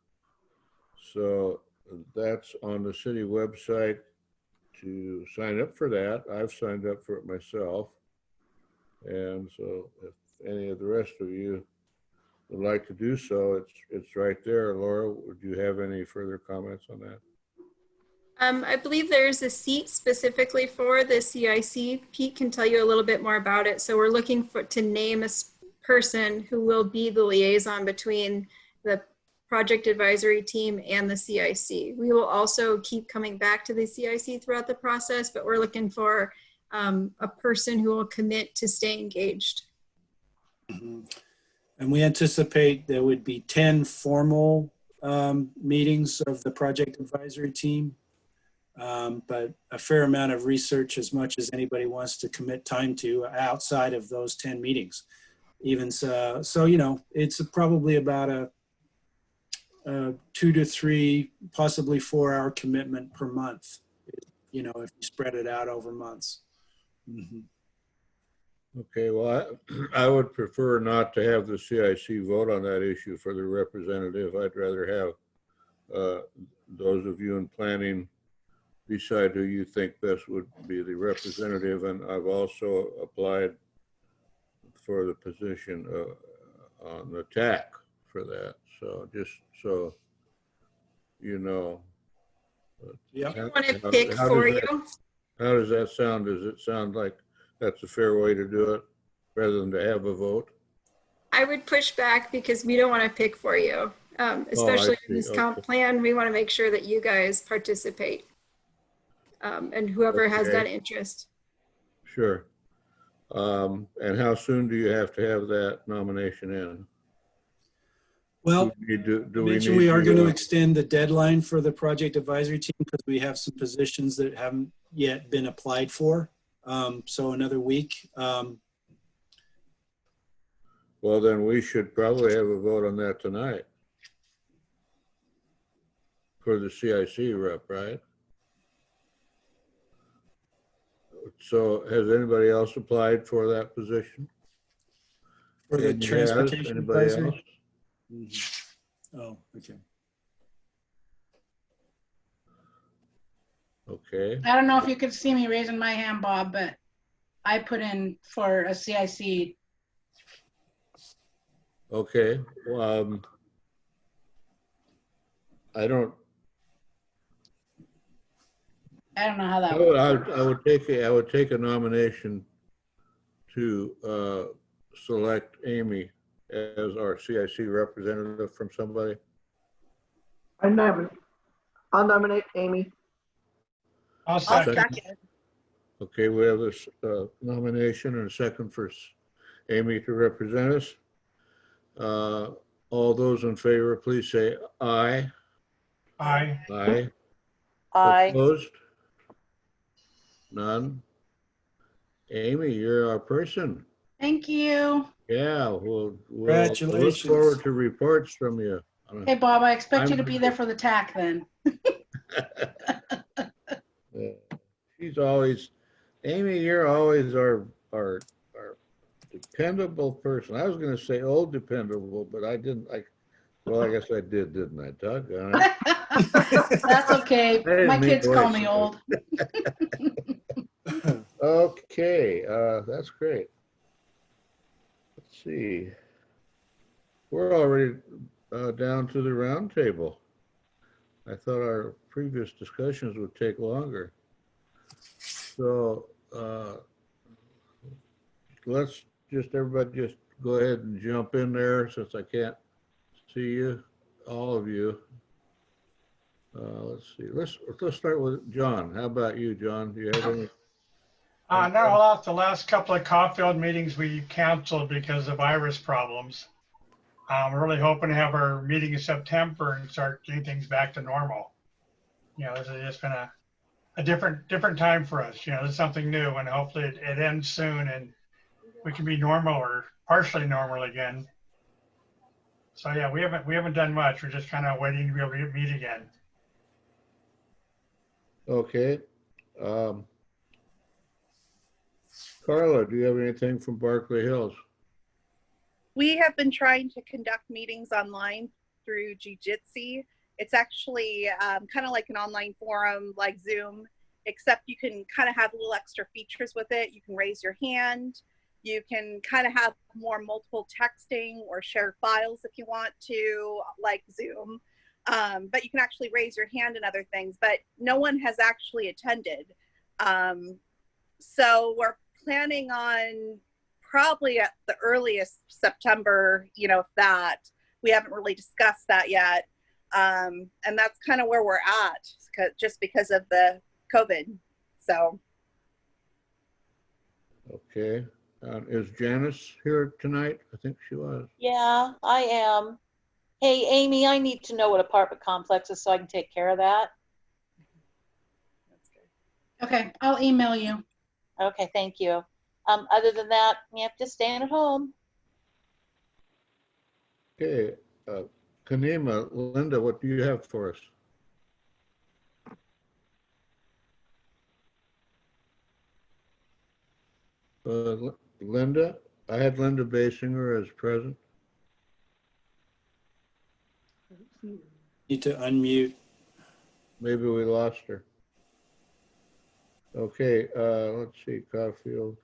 So that's on the city website to sign up for that. I've signed up for it myself. And so if any of the rest of you would like to do so, it's right there. Laura, would you have any further comments on that? I believe there's a seat specifically for the CIC. Pete can tell you a little bit more about it. So we're looking to name a person who will be the liaison between the project advisory team and the CIC. We will also keep coming back to the CIC throughout the process, but we're looking for a person who will commit to stay engaged. Mm-hmm. And we anticipate there would be 10 formal meetings of the project advisory team, but a fair amount of research, as much as anybody wants to commit time to outside of those 10 meetings. Even so, you know, it's probably about a 2 to 3, possibly 4-hour commitment per month, you know, if you spread it out over months. Mm-hmm. Okay, well, I would prefer not to have the CIC vote on that issue for the representative. I'd rather have those of you in planning decide who you think best would be the representative. And I've also applied for the position on the TAC for that. So just so you know. Yeah. I want to pick for you. How does that sound? Does it sound like that's a fair way to do it rather than to have a vote? I would push back because we don't want to pick for you, especially in this comp plan. We want to make sure that you guys participate and whoever has that interest. Sure. And how soon do you have to have that nomination in? Well, we are going to extend the deadline for the project advisory team because we have some positions that haven't yet been applied for. So another week. Well, then we should probably have a vote on that tonight for the CIC rep, right? So has anybody else applied for that position? For the transportation advisory? Mm-hmm. Oh, okay. Okay. I don't know if you could see me raising my hand, Bob, but I put in for a CIC. Okay. Well, I don't know how that works. I would take a nomination to select Amy as our CIC representative from somebody? I'll nominate Amy. I'll I'll second. second. Okay, we have this nomination and a second for Amy to represent us. All those in favor, please say aye. Aye. Aye. Aye. Opposed? None. Amy, you're our person. Thank you. Yeah, we'll look Congratulations. forward to reports from you. Hey, Bob, I expect you to be there for the TAC then. She's always, Amy, you're always our dependable person. I was going to say old dependable, but I didn't. Well, I guess I did, didn't I, Doug? That's okay. My kids call me old. Okay, that's great. Let's see. We're already down to the round table. I thought our previous discussions would take longer. So let's everybody just go ahead and jump in there since I can't see you, all of you. Let's see. Let's start with John. How about you, John? Do you have any? No, I lost the last couple of Caulfield meetings we canceled because of virus problems. We're really hoping to have our meeting in September and start getting things back to normal. You know, this has just been a different time for us. You know, this is something new, and hopefully it ends soon and we can be normal or partially normal again. So yeah, we haven't done much. We're just kind of waiting to be able to meet again. Okay. Carla, do you have anything from Berkeley Hills? We have been trying to conduct meetings online through Jiu-Jitsu. It's actually kind of like an online forum like Zoom, except you can kind of have little extra features with it. You can raise your hand. You can kind of have more multiple texting or share files if you want to, like Zoom. But you can actually raise your hand and other things, but no one has actually attended. So we're planning on probably at the earliest September, you know, if that. We haven't really discussed that yet. And that's kind of where we're at, just because of the COVID. So. Okay. Is Janice here tonight? I think she was. Yeah, I am. Hey, Amy, I need to know what apartment complex is so I can take care of that. Okay, I'll email you. Okay, thank you. Other than that, you have to stay at home. Okay. Kanima, Linda, what do you have for us? Linda, I had Linda Basinger as present. Need to unmute. Maybe we lost her. Okay, let's see, Caulfield.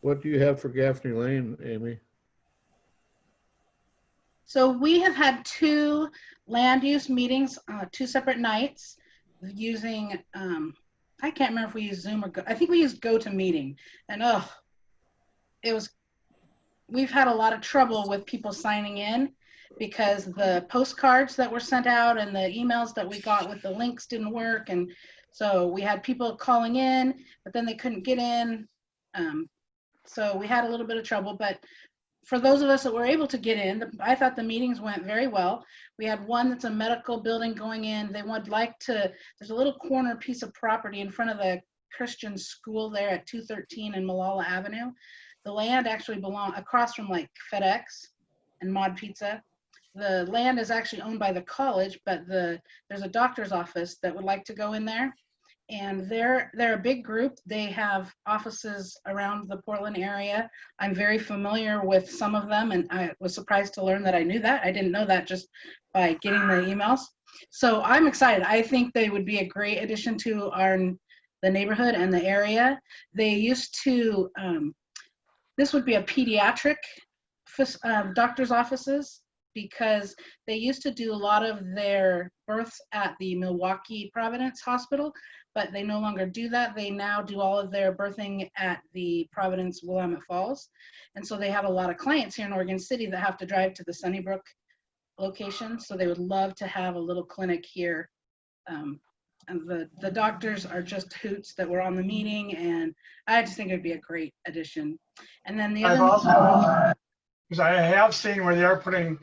What do you have for Gaffney Lane, Amy? So we have had 2 land use meetings, 2 separate nights using, I can't remember if we used Zoom or Go. I think we used GoToMeeting, and we've had a lot of trouble with people signing in because the postcards that were sent out and the emails that we got with the links didn't work. And so we had people calling in, but then they couldn't get in. So we had a little bit of trouble, but for those of us that were able to get in, I thought the meetings went very well. We had one that's a medical building going in. They would like to, there's a little corner piece of property in front of the Christian school there at 213 and Malala Avenue. The land actually belongs across from like FedEx and Mod Pizza. The land is actually owned by the college, but there's a doctor's office that would like to go in there. And they're a big group. They have offices around the Portland area. I'm very familiar with some of them, and I was surprised to learn that I knew that. I didn't know that just by getting the emails. So I'm excited. I think they would be a great addition to the neighborhood and the area. They used to, this would be a pediatric doctor's offices. because they used to do a lot of their births at the Milwaukee Providence Hospital, but they no longer do that. They now do all of their birthing at the Providence Willamette Falls. And so they have a lot of clients here in Oregon City that have to drive to the Sunnybrook location. So they would love to have a little clinic here. And the doctors are just hoots that were on the meeting, and I just think it'd be a great addition. And then the I've other, also, because I have seen where they are putting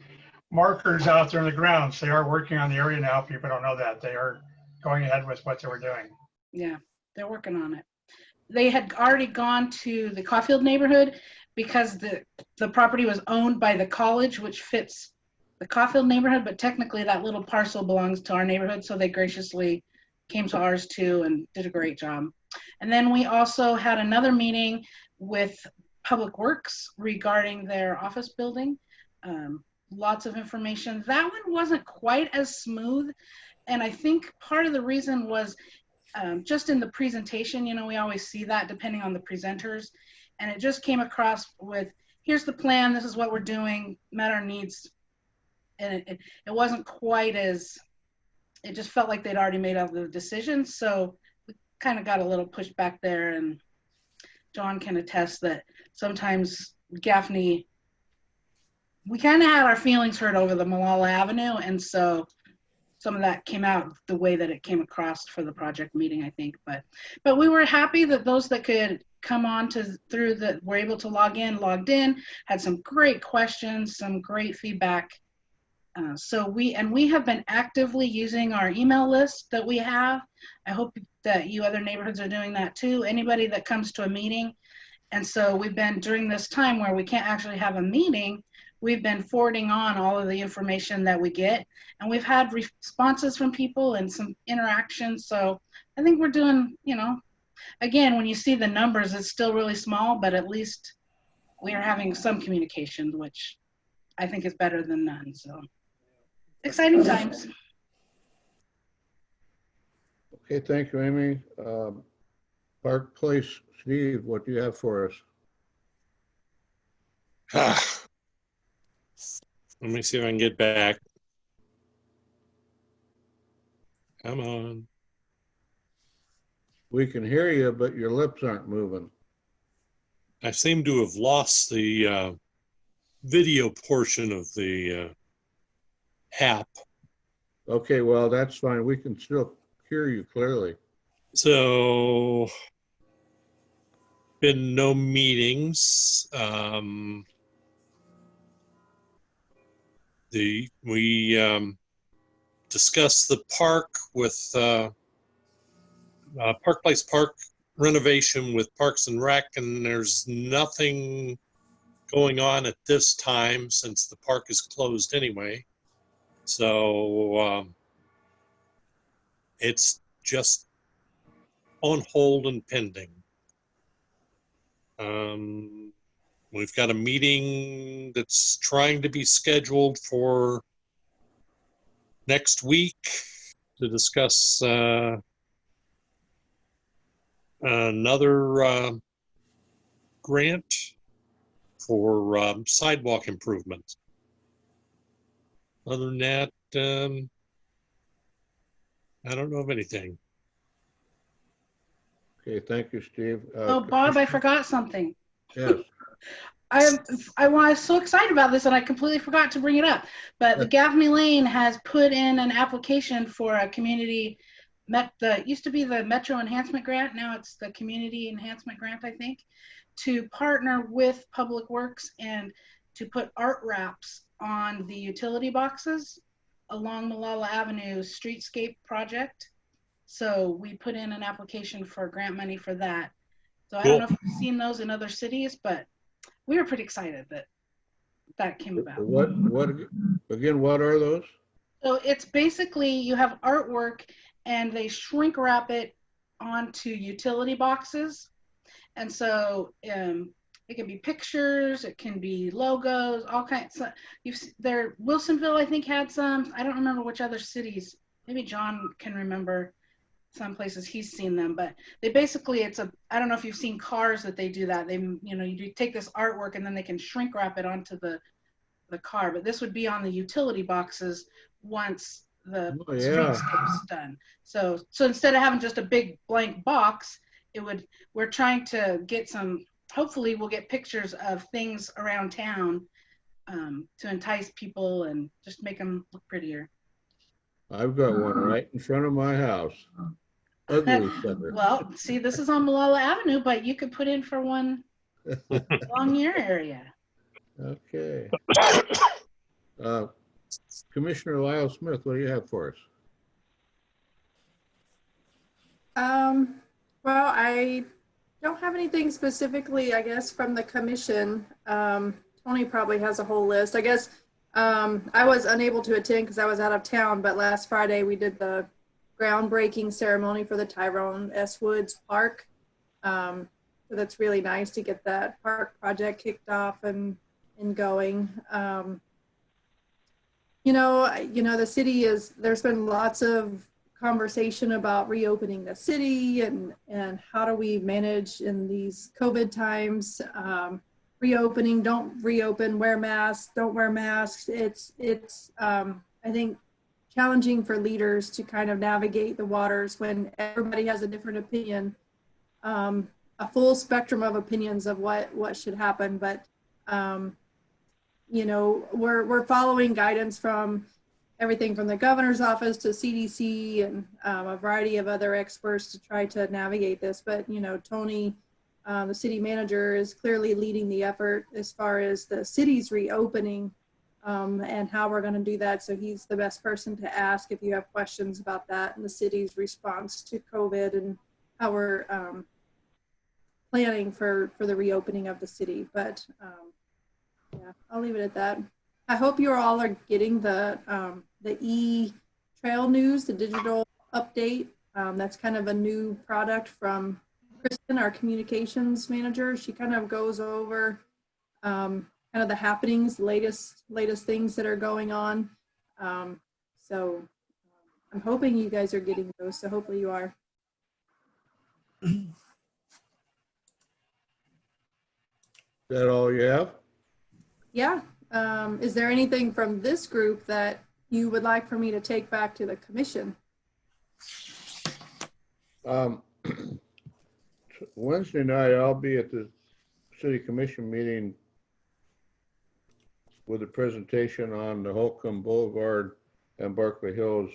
markers out there in the grounds. They are working on the area now. People don't know that. They are going ahead with what they were doing. yeah, they're working on it. They had already gone to the Caulfield neighborhood because the property was owned by the college, which fits the Caulfield neighborhood, but technically that little parcel belongs to our neighborhood, so they graciously came to ours too and did a great job. And then we also had another meeting with Public Works regarding their office building. Lots of information. That one wasn't quite as smooth, and I think part of the reason was just in the presentation. You know, we always see that depending on the presenters, and it just came across with, here's the plan, this is what we're doing, met our needs, and it wasn't quite as, it just felt like they'd already made all the decisions. So we kind of got a little pushback there, and John can attest that sometimes Gaffney, we kind of had our feelings hurt over the Malala Avenue, and so some of that came out the way that it came across for the project meeting, I think. But we were happy that those that could come on were able to log in, logged in, had some great questions, some great feedback. So we have been actively using our email list that we have. I hope that you other neighborhoods are doing that too. Anybody that comes to a meeting. And so we've been, during this time where we can't actually have a meeting, we've been forwarding on all of the information that we get. And we've had responses from people and some interaction. So I think we're doing, you know, again, when you see the numbers, it's still really small, but at least we are having some communication, which I think is better than none. So exciting times. Okay, thank you, Amy. Park Place, Steve, what do you have for us? Let me see if I can get back. Come on. We can hear you, but your lips aren't moving. I seem to have lost the video portion of the app. Okay, well, that's fine. We can still hear you clearly. So, been no meetings. We discussed the park with Park Place Park renovation with Parks and Rec, and there's nothing going on at this time since the park is closed anyway. So it's just on hold and pending. We've got a meeting that's trying to be scheduled for next week to discuss another grant for sidewalk improvements. Other than that, I don't know of anything. Okay, thank you, Steve. Oh, Bob, I forgot something. Yes. I was so excited about this and I completely forgot to bring it up. But the Gaffney Lane has put in an application for a community, it used to be the Metro Enhancement Grant, now it's the Community Enhancement Grant, I think, to partner with Public Works and to put art wraps on the utility boxes along Malala Avenue streetscape project. So we put in an application for grant money for that. So I don't know if you've seen those in other cities, but we were pretty excited that that came about. What are those? So it's basically, you have artwork and they shrink wrap it onto utility boxes. And so it can be pictures, it can be logos, all kinds. Wilsonville, I think, had some. I don't remember which other cities. Maybe John can remember some places he's seen them, but they basically, I don't know if you've seen cars that they do that. You take this artwork and then they can shrink wrap it onto the the car, but this would be on the utility boxes once the Oh, yeah. streetscape's done. So instead of having just a big blank box, we're trying to get hopefully we'll get pictures of things around town to entice people and just make them look prettier. I've got one right in front of my house. Ugly sucker. Well, see, this is on Malala Avenue, but you could put in for one along your area. Okay. Commissioner Lyle Smith, what do you have for us? Well, I don't have anything specifically, I guess, from the commission. Tony probably has a whole list. I guess I was unable to attend because I was out of town, but last Friday we did the groundbreaking ceremony for the Tyrone S. Woods Park. So that's really nice to get that park project kicked off and going. The city there's been lots of conversation about reopening the city and how do we manage in these COVID times. Reopening, don't reopen, wear masks, don't wear masks. It's I think challenging for leaders to kind of navigate the waters when everybody has a different opinion, a full spectrum of opinions of what should happen. But we're following guidance from everything from the governor's office to CDC and a variety of other experts to try to navigate this. But Tony, the city manager, is clearly leading the effort as far as the city's reopening and how we're going to do that. So he's the best person to ask if you have questions about that and the city's response to COVID and how we're planning for the reopening of the city. But yeah, I'll leave it at that. I hope you all are getting the e-trail news, the digital update. That's kind of a new product from Kristen, our communications manager. She kind of goes over kind of the happenings, latest things that are going on. So I'm hoping you guys are getting those. So hopefully you are. Is that all you have? Yeah. Is there anything from this group that you would like for me to take back to the commission? Wednesday night, I'll be at the city commission meeting with a presentation on the Holcomb Boulevard and Berkeley Hills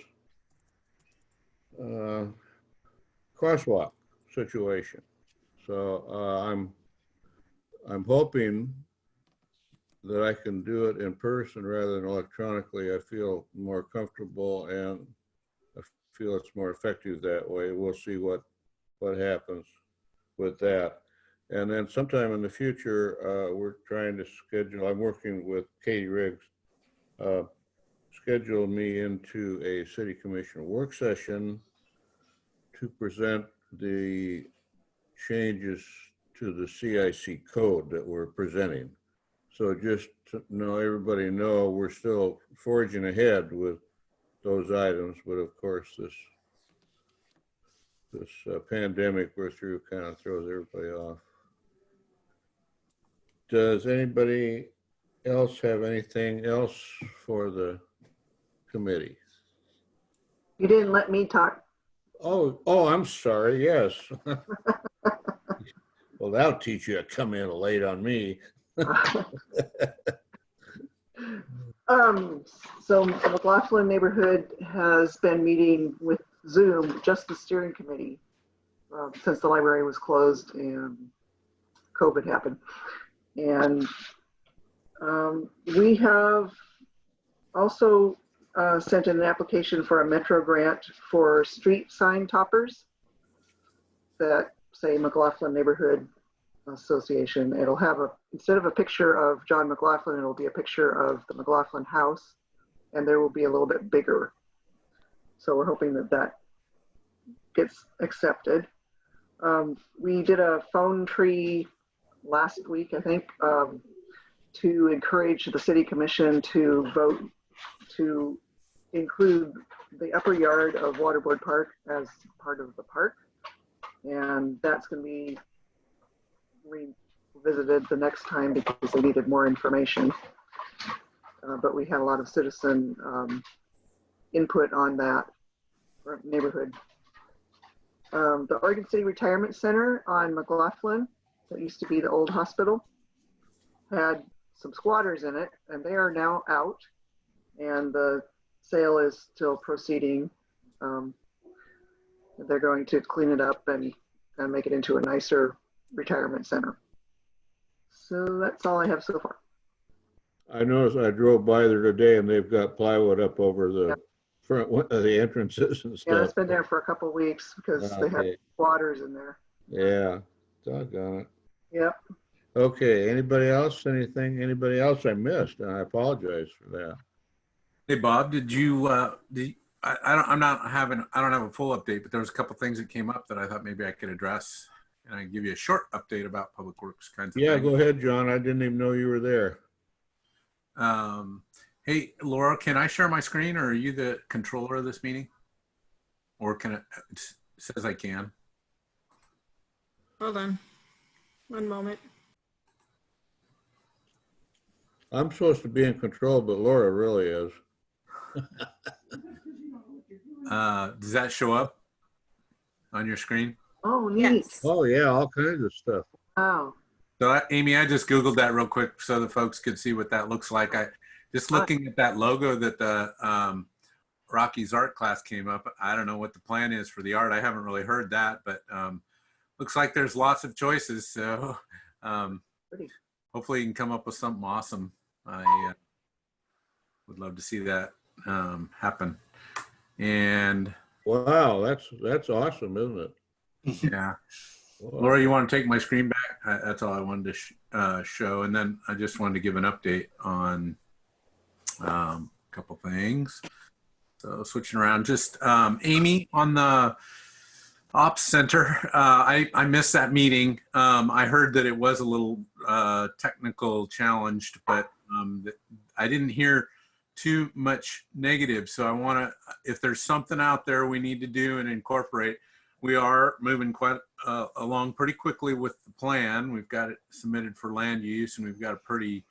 crosswalk situation. So I'm hoping that I can do it in person rather than electronically. I feel more comfortable and I feel it's more effective that way. We'll see what happens with that. And then sometime in the future, we're trying to schedule, I'm working with Katie Riggs, schedule me into a city commission work session to present the changes to the CIC code that we're presenting. So just to everybody know, we're still forging ahead with those items, but of course this pandemic we're through kind of throws everybody off. Does anybody else have anything else for the committee? You didn't let me talk. Oh, I'm sorry. Yes. Well, that'll teach you to come in late on me. So McLaughlin neighborhood has been meeting with Zoom, just the steering committee, since the library was closed and COVID happened. And we have also sent in an application for a Metro grant for street sign toppers that say McLaughlin Neighborhood Association. It'll have instead of a picture of John McLaughlin, it'll be a picture of the McLaughlin house, and there will be a little bit bigger. So we're hoping that gets accepted. We did a phone tree last week, I think, to encourage the city commission to vote to include the upper yard of Waterboard Park as part of the park. And that's going to be revisited the next time because they needed more information. but we had a lot of citizen input on that neighborhood. The Oregon City Retirement Center on McLaughlin, that used to be the old hospital, had some squatters in it, and they are now out, and the sale is still proceeding. They're going to clean it up and make it into a nicer retirement center. So that's all I have so far. I noticed I drove by there today and they've got plywood up over the front of the entrances and stuff. Yeah, it's been there for a couple of weeks because they had squatters in there. Yeah, doggone it. Yep. Okay, anybody else? Anybody else I missed? And I apologize for that. Hey, Bob, did you, I don't have a full update, but there was a couple things that came up that I thought maybe I could address. And I can give you a short update about Public Works kinds of things. Yeah, go ahead, John. I didn't even know you were there. Hey, Laura, can I share my screen, or are you the controller of this meeting? Or can it says I can. Hold on. One moment. I'm supposed to be in control, but Laura really is. Does that show up on your screen? Oh, neat. Yes. Oh, yeah, all kinds of stuff. Wow. So, Amy, I just Googled that real quick so the folks could see what that looks like. Just looking at that logo that the Rocky's art class came up. I don't know what the plan is for the art. I haven't really heard that, but looks like there's lots of choices. So hopefully you can come up with something awesome. I would love to see that happen. And wow, that's awesome, isn't it? Yeah. Laura, you want to take my screen back? That's all I wanted to show. And then I just wanted to give an update on a couple things. So switching around, just Amy on the Ops Center. I missed that meeting. I heard that it was a little technical challenged, but I didn't hear too much negative. So I want to, if there's something out there we need to do and incorporate, we are moving quite along pretty quickly with the plan. We've got it submitted for land use, and we've got a pretty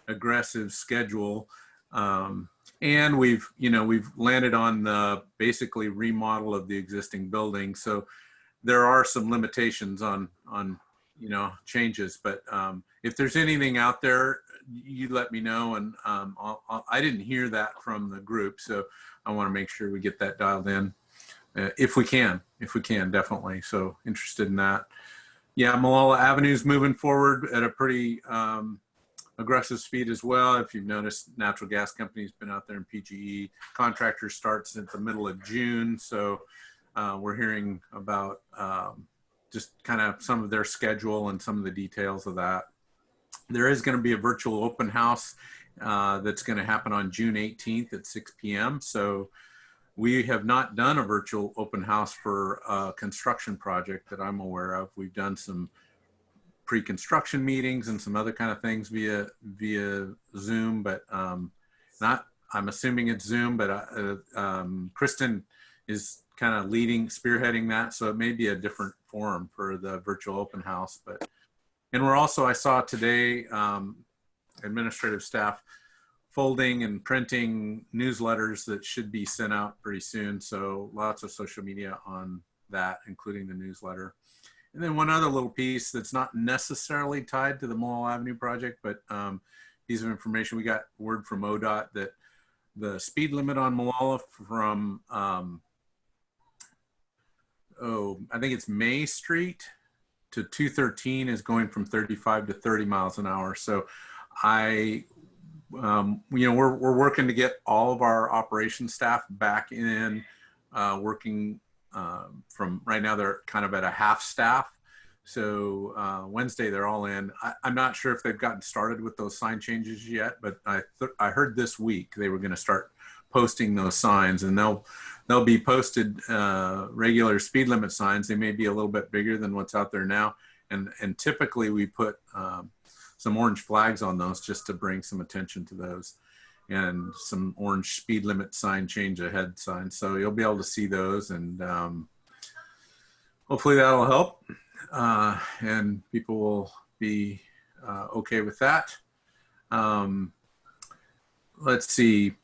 aggressive schedule. And we've landed on the basically remodel of the existing building. So there are some limitations on changes. But if there's anything out there, you let me know. And I didn't hear that from the group, so I want to make sure we get that dialed in. If we can, definitely. So interested in that. Yeah, Malala Avenue's moving forward at a pretty aggressive speed as well. If you've noticed, natural gas company's been out there in PGE. Contractor starts at the middle of June. So we're hearing about just kind of some of their schedule and some of the details of that. There is going to be a virtual open house that's going to happen on June 18th at 6 p.m. So we have not done a virtual open house for a construction project that I'm aware of. We've done some pre-construction meetings and some other kind of things via Zoom, but I'm assuming it's Zoom, but Kristen is kind of spearheading that. So it may be a different forum for the virtual open house, and we're also, I saw today, administrative staff folding and printing newsletters that should be sent out pretty soon. So lots of social media on that, including the newsletter. And then one other little piece that's not necessarily tied to the Malala Avenue project, but piece of information. We got word from ODOT that the speed limit on Malala from, I think it's May Street to 213 is going from 35 to 30 miles an hour. So we're working to get all of our operations staff back in working from right now. They're kind of at a half staff. So Wednesday they're all in. I'm not sure if they've gotten started with those sign changes yet, but I heard this week they were going to start posting those signs, and they'll be posted regular speed limit signs. They may be a little bit bigger than what's out there now, and typically we put some orange flags on those just to bring some attention to those, and some orange speed limit sign change ahead signs. So you'll be able to see those, and hopefully that'll help, and people will be okay with that. let's see.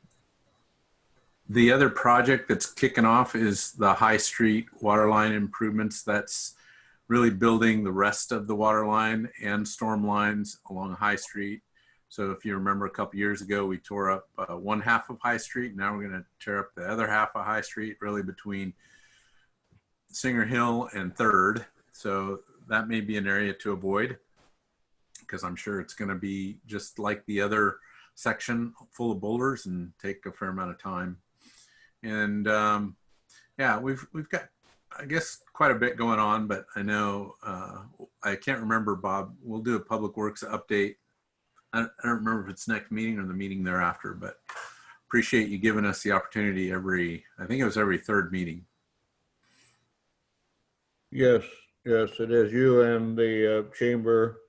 The other project that's kicking off is the High Street water line improvements. That's really building the rest of the water line and storm lines along High Street. So if you remember a couple years ago, we tore up one half of High Street. Now we're going to tear up the other half of High Street, really between Singer Hill and 3rd. So that may be an area to avoid, because I'm sure it's going to be just like the other section, full of boulders and take a fair amount of time. And yeah, we've got, I guess, quite a bit going on, but I know, I can't remember, Bob, we'll do a Public Works update. I don't remember if it's next meeting or the meeting thereafter, but appreciate you giving us the opportunity I think it was every 3rd meeting. Yes, yes, it is. You and the chamber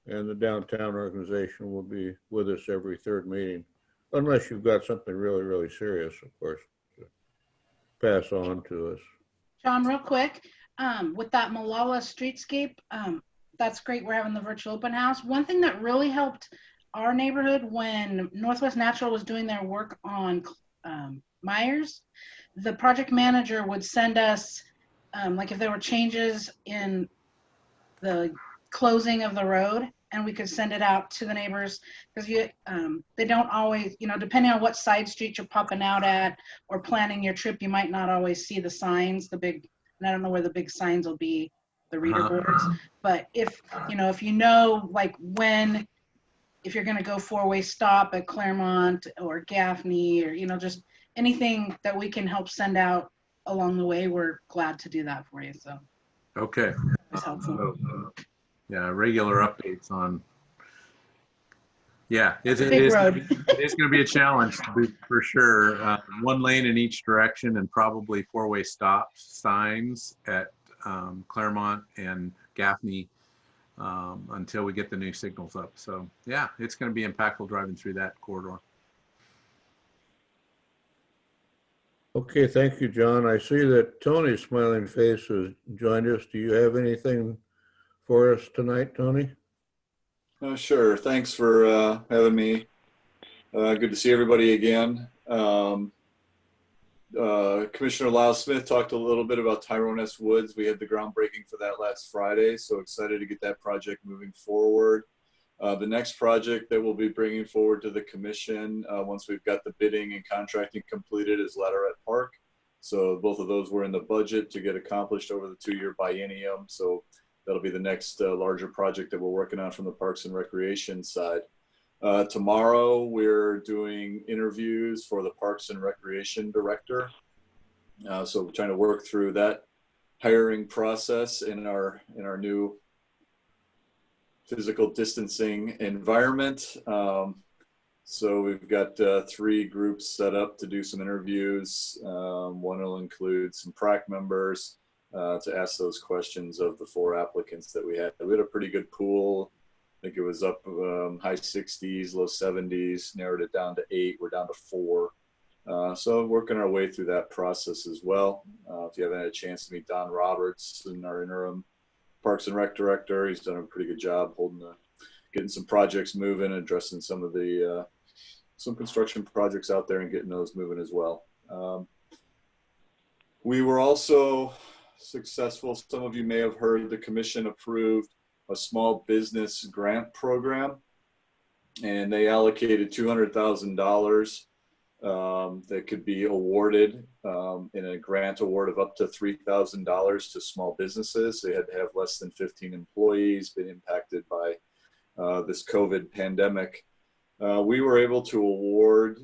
and the downtown organization will be with us every 3rd meeting, unless you've got something really, really serious, of course, to pass on to us. John, real quick, with that Malala streetscape, that's great. We're having the virtual open house. One thing that really helped our neighborhood when Northwest Natural was doing their work on Myers, the project manager would send us, like if there were changes in the closing of the road, and we could send it out to the neighbors, because they don't always, depending on what side street you're popping out at or planning your trip, you might not always see the signs, and I don't know where the big signs will be, the reader boards. But if like if you're going to go 4-way stop at Claremont or Gaffney, or, just anything that we can help send out along the way, we're glad to do that for you. So. Okay. That's helpful. Yeah, regular updates on. Yeah, it is going to be a challenge for sure. 1 lane in each direction and probably 4-way stop signs at Claremont and Gaffney until we get the new signals up. So yeah, it's going to be impactful driving through that corridor. Okay, thank you, John. I see that Tony's smiling face has joined us. Do you have anything for us tonight, Tony? Sure. Thanks for having me. Good to see everybody again. Commissioner Lyle Smith talked a little bit about Tyrone S. Woods. We had the groundbreaking for that last Friday, so excited to get that project moving forward. The next project that we'll be bringing forward to the commission once we've got the bidding and contracting completed is Ladderette Park. So both of those were in the budget to get accomplished over the 2-year biennium. So that'll be the next larger project that we're working on from the Parks and Recreation side. Tomorrow we're doing interviews for the Parks and Recreation Director. So we're trying to work through that hiring process in our new physical distancing environment. So we've got 3 groups set up to do some interviews. One will include some PRAC members to ask those questions of the 4 applicants that we had. We had a pretty good pool. I think it was up high 60s, low 70s, narrowed it down to 8. We're down to 4. So working our way through that process as well. If you haven't had a chance to meet Don Roberts, and our interim Parks and Rec Director, he's done a pretty good job getting some projects moving, addressing some of the some construction projects out there and getting those moving as well. We were also successful. Some of you may have heard the commission approved a small business grant program, and they allocated $200,000 that could be awarded in a grant award of up to $3,000 to small businesses. They had to have less than 15 employees, been impacted by this COVID pandemic. We were able to award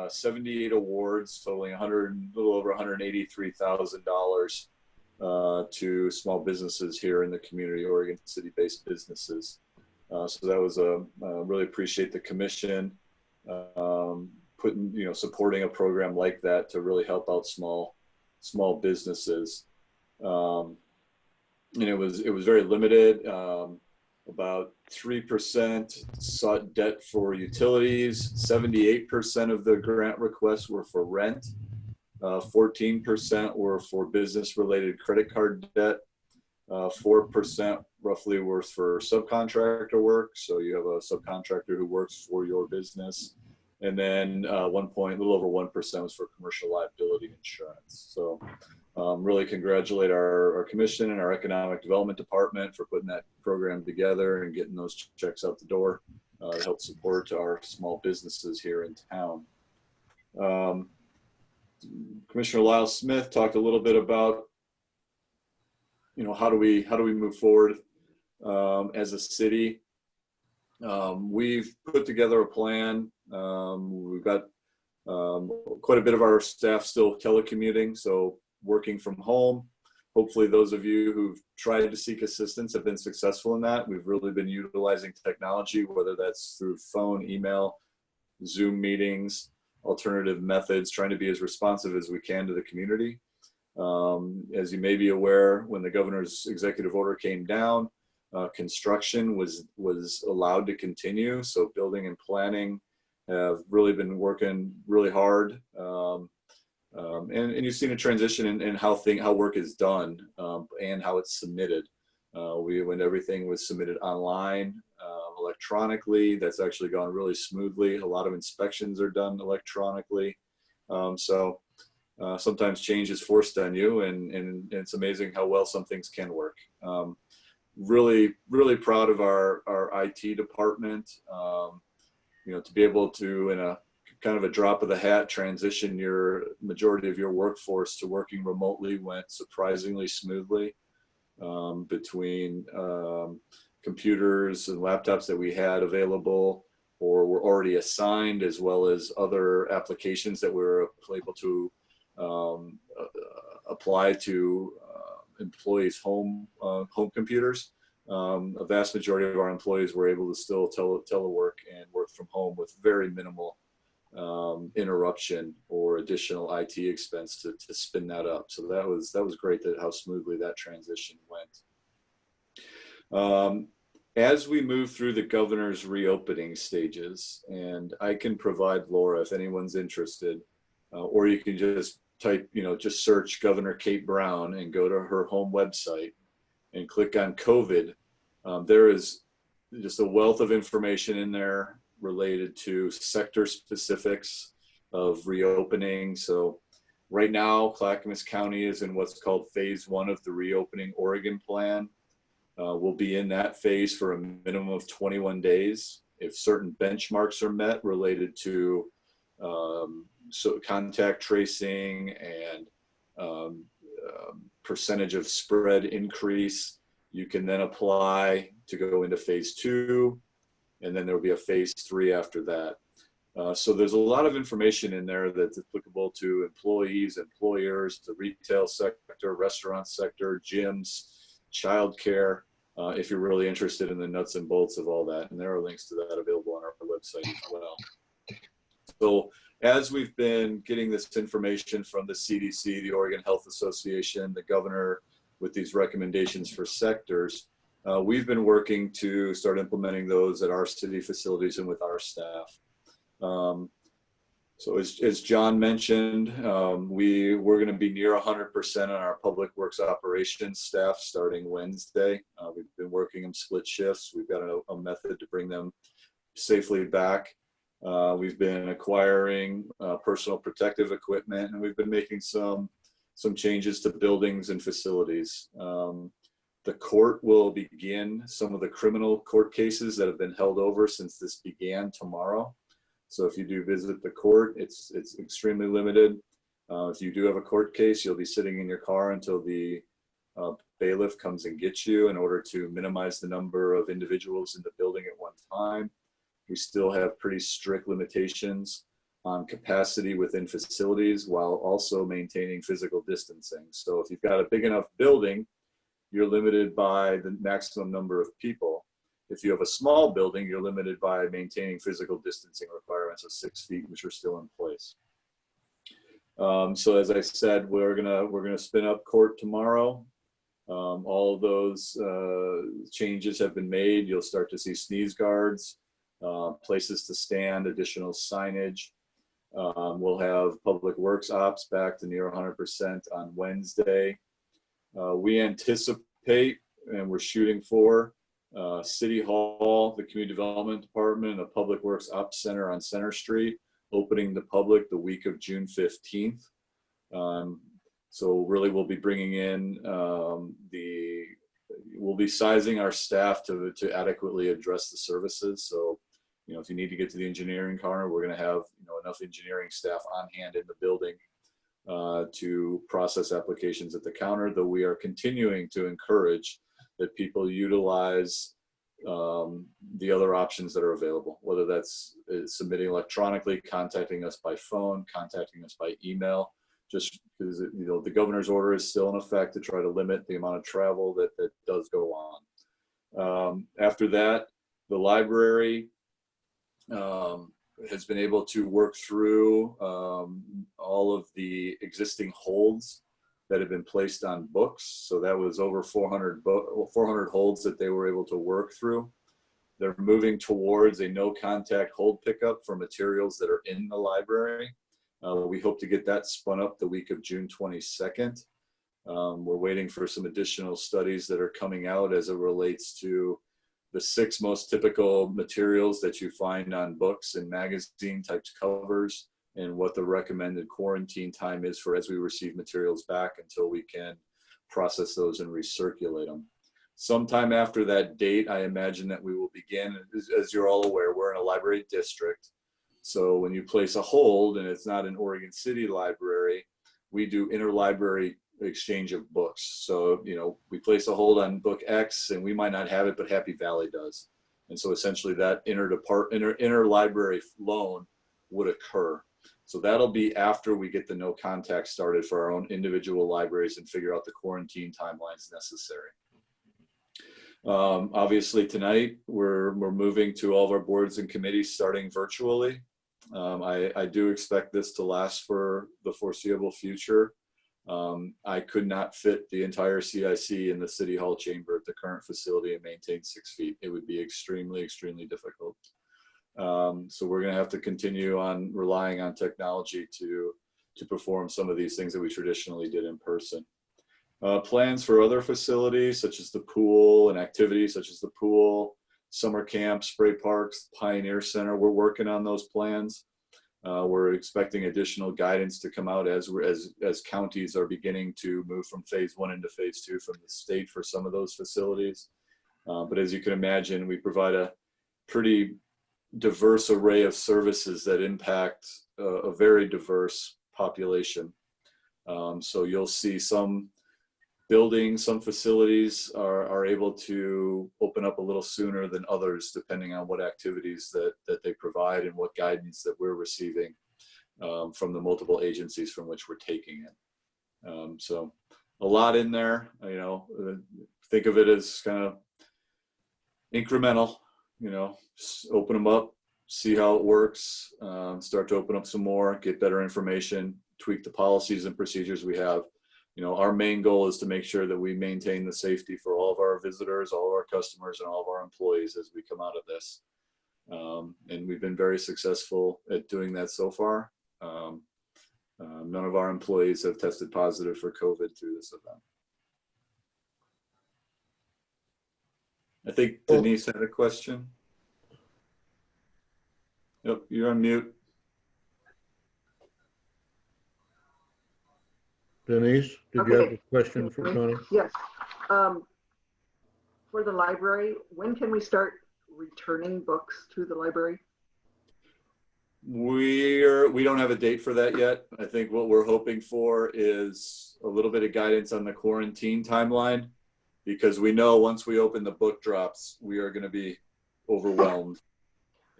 78 awards totaling a little over $183,000 to small businesses here in the community, Oregon City-based businesses. So that was really appreciate the commission supporting a program like that to really help out small businesses. And it was very limited. About 3% sought debt for utilities. 78% of the grant requests were for rent. 14% were for business-related credit card debt. 4% roughly were for subcontractor work. So you have a subcontractor who works for your business. And then 1 point, a little over 1% was for commercial liability insurance. So really congratulate our commission and our economic development department for putting that program together and getting those checks out the door to help support our small businesses here in town. Commissioner Lyle Smith talked a little bit about, you know, how do we move forward as a city. We've put together a plan. We've got quite a bit of our staff still telecommuting, so working from home. Hopefully those of you who've tried to seek assistance have been successful in that. We've really been utilizing technology, whether that's through phone, email, Zoom meetings, alternative methods, trying to be as responsive as we can to the community. As you may be aware, when the governor's executive order came down, construction was allowed to continue. So building and planning have really been working really hard. And you've seen a transition in how work is done and how it's submitted. When everything was submitted online, electronically, that's actually gone really smoothly. A lot of inspections are done electronically. Sometimes change is forced on you, and it's amazing how well some things can work. Really, really proud of our IT department. You know, to be able to, in a kind of a drop of the hat, transition your majority of your workforce to working remotely went surprisingly smoothly. Between computers and laptops that we had available or were already assigned, as well as other applications that we were able to apply to employees' home computers. A vast majority of our employees were able to still telework and work from home with very minimal interruption or additional IT expense to spin that up. So that was great how smoothly that transition went. As we move through the governor's reopening stages, and I can provide Laura if anyone's interested, or you can just type, just search Governor Kate Brown and go to her home website and click on COVID. There is just a wealth of information in there related to sector specifics of reopening. So right now, Clackamas County is in what's called phase 1 of the reopening Oregon plan. We'll be in that phase for a minimum of 21 days. If certain benchmarks are met related to contact tracing and percentage of spread increase, you can then apply to go into phase 2, and then there will be a phase 3 after that. So there's a lot of information in there that's applicable to employees, employers, the retail sector, restaurant sector, gyms, childcare, if you're really interested in the nuts and bolts of all that. And there are links to that available on our website as well. So as we've been getting this information from the CDC, the Oregon Health Association, the governor, with these recommendations for sectors, we've been working to start implementing those at our city facilities and with our staff. So as John mentioned, we're going to be near 100% on our public works operations staff starting Wednesday. We've been working them split shifts. We've got a method to bring them safely back. We've been acquiring personal protective equipment, and we've been making some changes to buildings and facilities. The court will begin some of the criminal court cases that have been held over since this began tomorrow. So if you do visit the court, it's extremely limited. If you do have a court case, you'll be sitting in your car until the bailiff comes and gets you in order to minimize the number of individuals in the building at one time. We still have pretty strict limitations on capacity within facilities while also maintaining physical distancing. So if you've got a big enough building, you're limited by the maximum number of people. If you have a small building, you're limited by maintaining physical distancing requirements of 6 feet, which are still in place. So as I said, we're gonna spin up court tomorrow. All of those changes have been made. You'll start to see sneeze guards, places to stand, additional signage. We'll have public works ops back to near 100% on Wednesday. We anticipate, and we're shooting for, City Hall, the Community Development Department, a Public Works Ops Center on Center Street opening to public the week of June 15th. So really we'll be bringing in we'll be sizing our staff to adequately address the services. So, you know, if you need to get to the engineering corner, we're going to have, you know, enough engineering staff on hand in the building to process applications at the counter, though we are continuing to encourage that people utilize the other options that are available, whether that's submitting electronically, contacting us by phone, contacting us by email, just because, you know, the governor's order is still in effect to try to limit the amount of travel that does go on. After that, the library has been able to work through all of the existing holds that have been placed on books. So that was over 400 holds that they were able to work through. They're moving towards a no contact hold pickup for materials that are in the library. We hope to get that spun up the week of June 22nd. We're waiting for some additional studies that are coming out as it relates to the 6 most typical materials that you find on books and magazine types covers, and what the recommended quarantine time is for as we receive materials back until we can process those and recirculate them. Sometime after that date, I imagine that we will begin, as you're all aware, we're in a library district. So when you place a hold and it's not an Oregon City library, we do interlibrary exchange of books. So, you know, we place a hold on book X and we might not have it, but Happy Valley does. And so essentially that interlibrary loan would occur. So that'll be after we get the no contact started for our own individual libraries and figure out the quarantine timelines necessary. Obviously tonight we're moving to all of our boards and committees starting virtually. I do expect this to last for the foreseeable future. I could not fit the entire CIC in the City Hall chamber at the current facility and maintain 6 feet. It would be extremely, extremely difficult. So we're going to have to continue on relying on technology to perform some of these things that we traditionally did in person. Plans for other facilities such as the pool and activities such as the pool, summer camp, spray parks, Pioneer Center, we're working on those plans. We're expecting additional guidance to come out as counties are beginning to move from phase 1 into phase 2 from the state for some of those facilities. But as you can imagine, we provide a pretty diverse array of services that impact a very diverse population. So you'll see some buildings, some facilities are able to open up a little sooner than others, depending on what activities that they provide and what guidance that we're receiving from the multiple agencies from which we're taking it. So a lot in there, you know, think of it as kind of incremental, you know, open them up, see how it works, start to open up some more, get better information, tweak the policies and procedures we have. You know, our main goal is to make sure that we maintain the safety for all of our visitors, all of our customers, and all of our employees as we come out of this. And we've been very successful at doing that so far. None of our employees have tested positive for COVID through this event. I think Denise had a question. Yep, you're on mute. Denise, did you have a question for Tony? Yes. For the library, when can we start returning books to the library? We don't have a date for that yet. I think what we're hoping for is a little bit of guidance on the quarantine timeline, because we know once we open the book drops, we are going to be overwhelmed.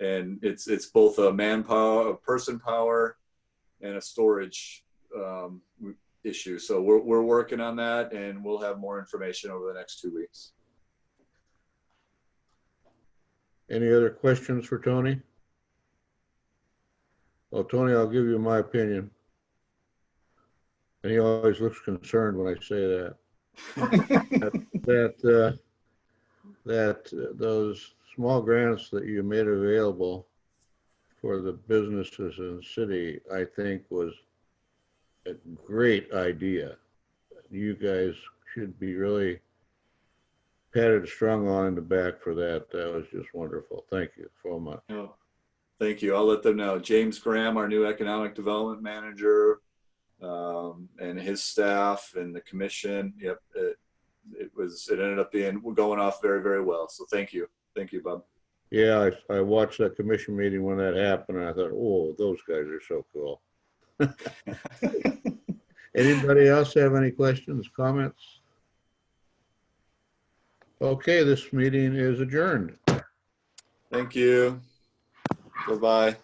And it's both a manpower, a person power, and a storage issue. So we're working on that, and we'll have more information over the next 2 weeks. Any other questions for Tony? Well, Tony, I'll give you my opinion. And he always looks concerned when I say that. that those small grants that you made available for the businesses in the city, I think was a great idea. You guys should be really patted strong on in the back for that. That was just wonderful. Thank you so much. Oh, Thank you. I'll let them know. James Graham, our new economic development manager, and his staff and the commission. Yep, it ended up going off very, very well. So thank you, Bob. Yeah, I watched that commission meeting when that happened, and I thought, oh, those guys are so cool. Anybody else have any questions, comments? Okay, this meeting is adjourned. Thank you. Bye-bye.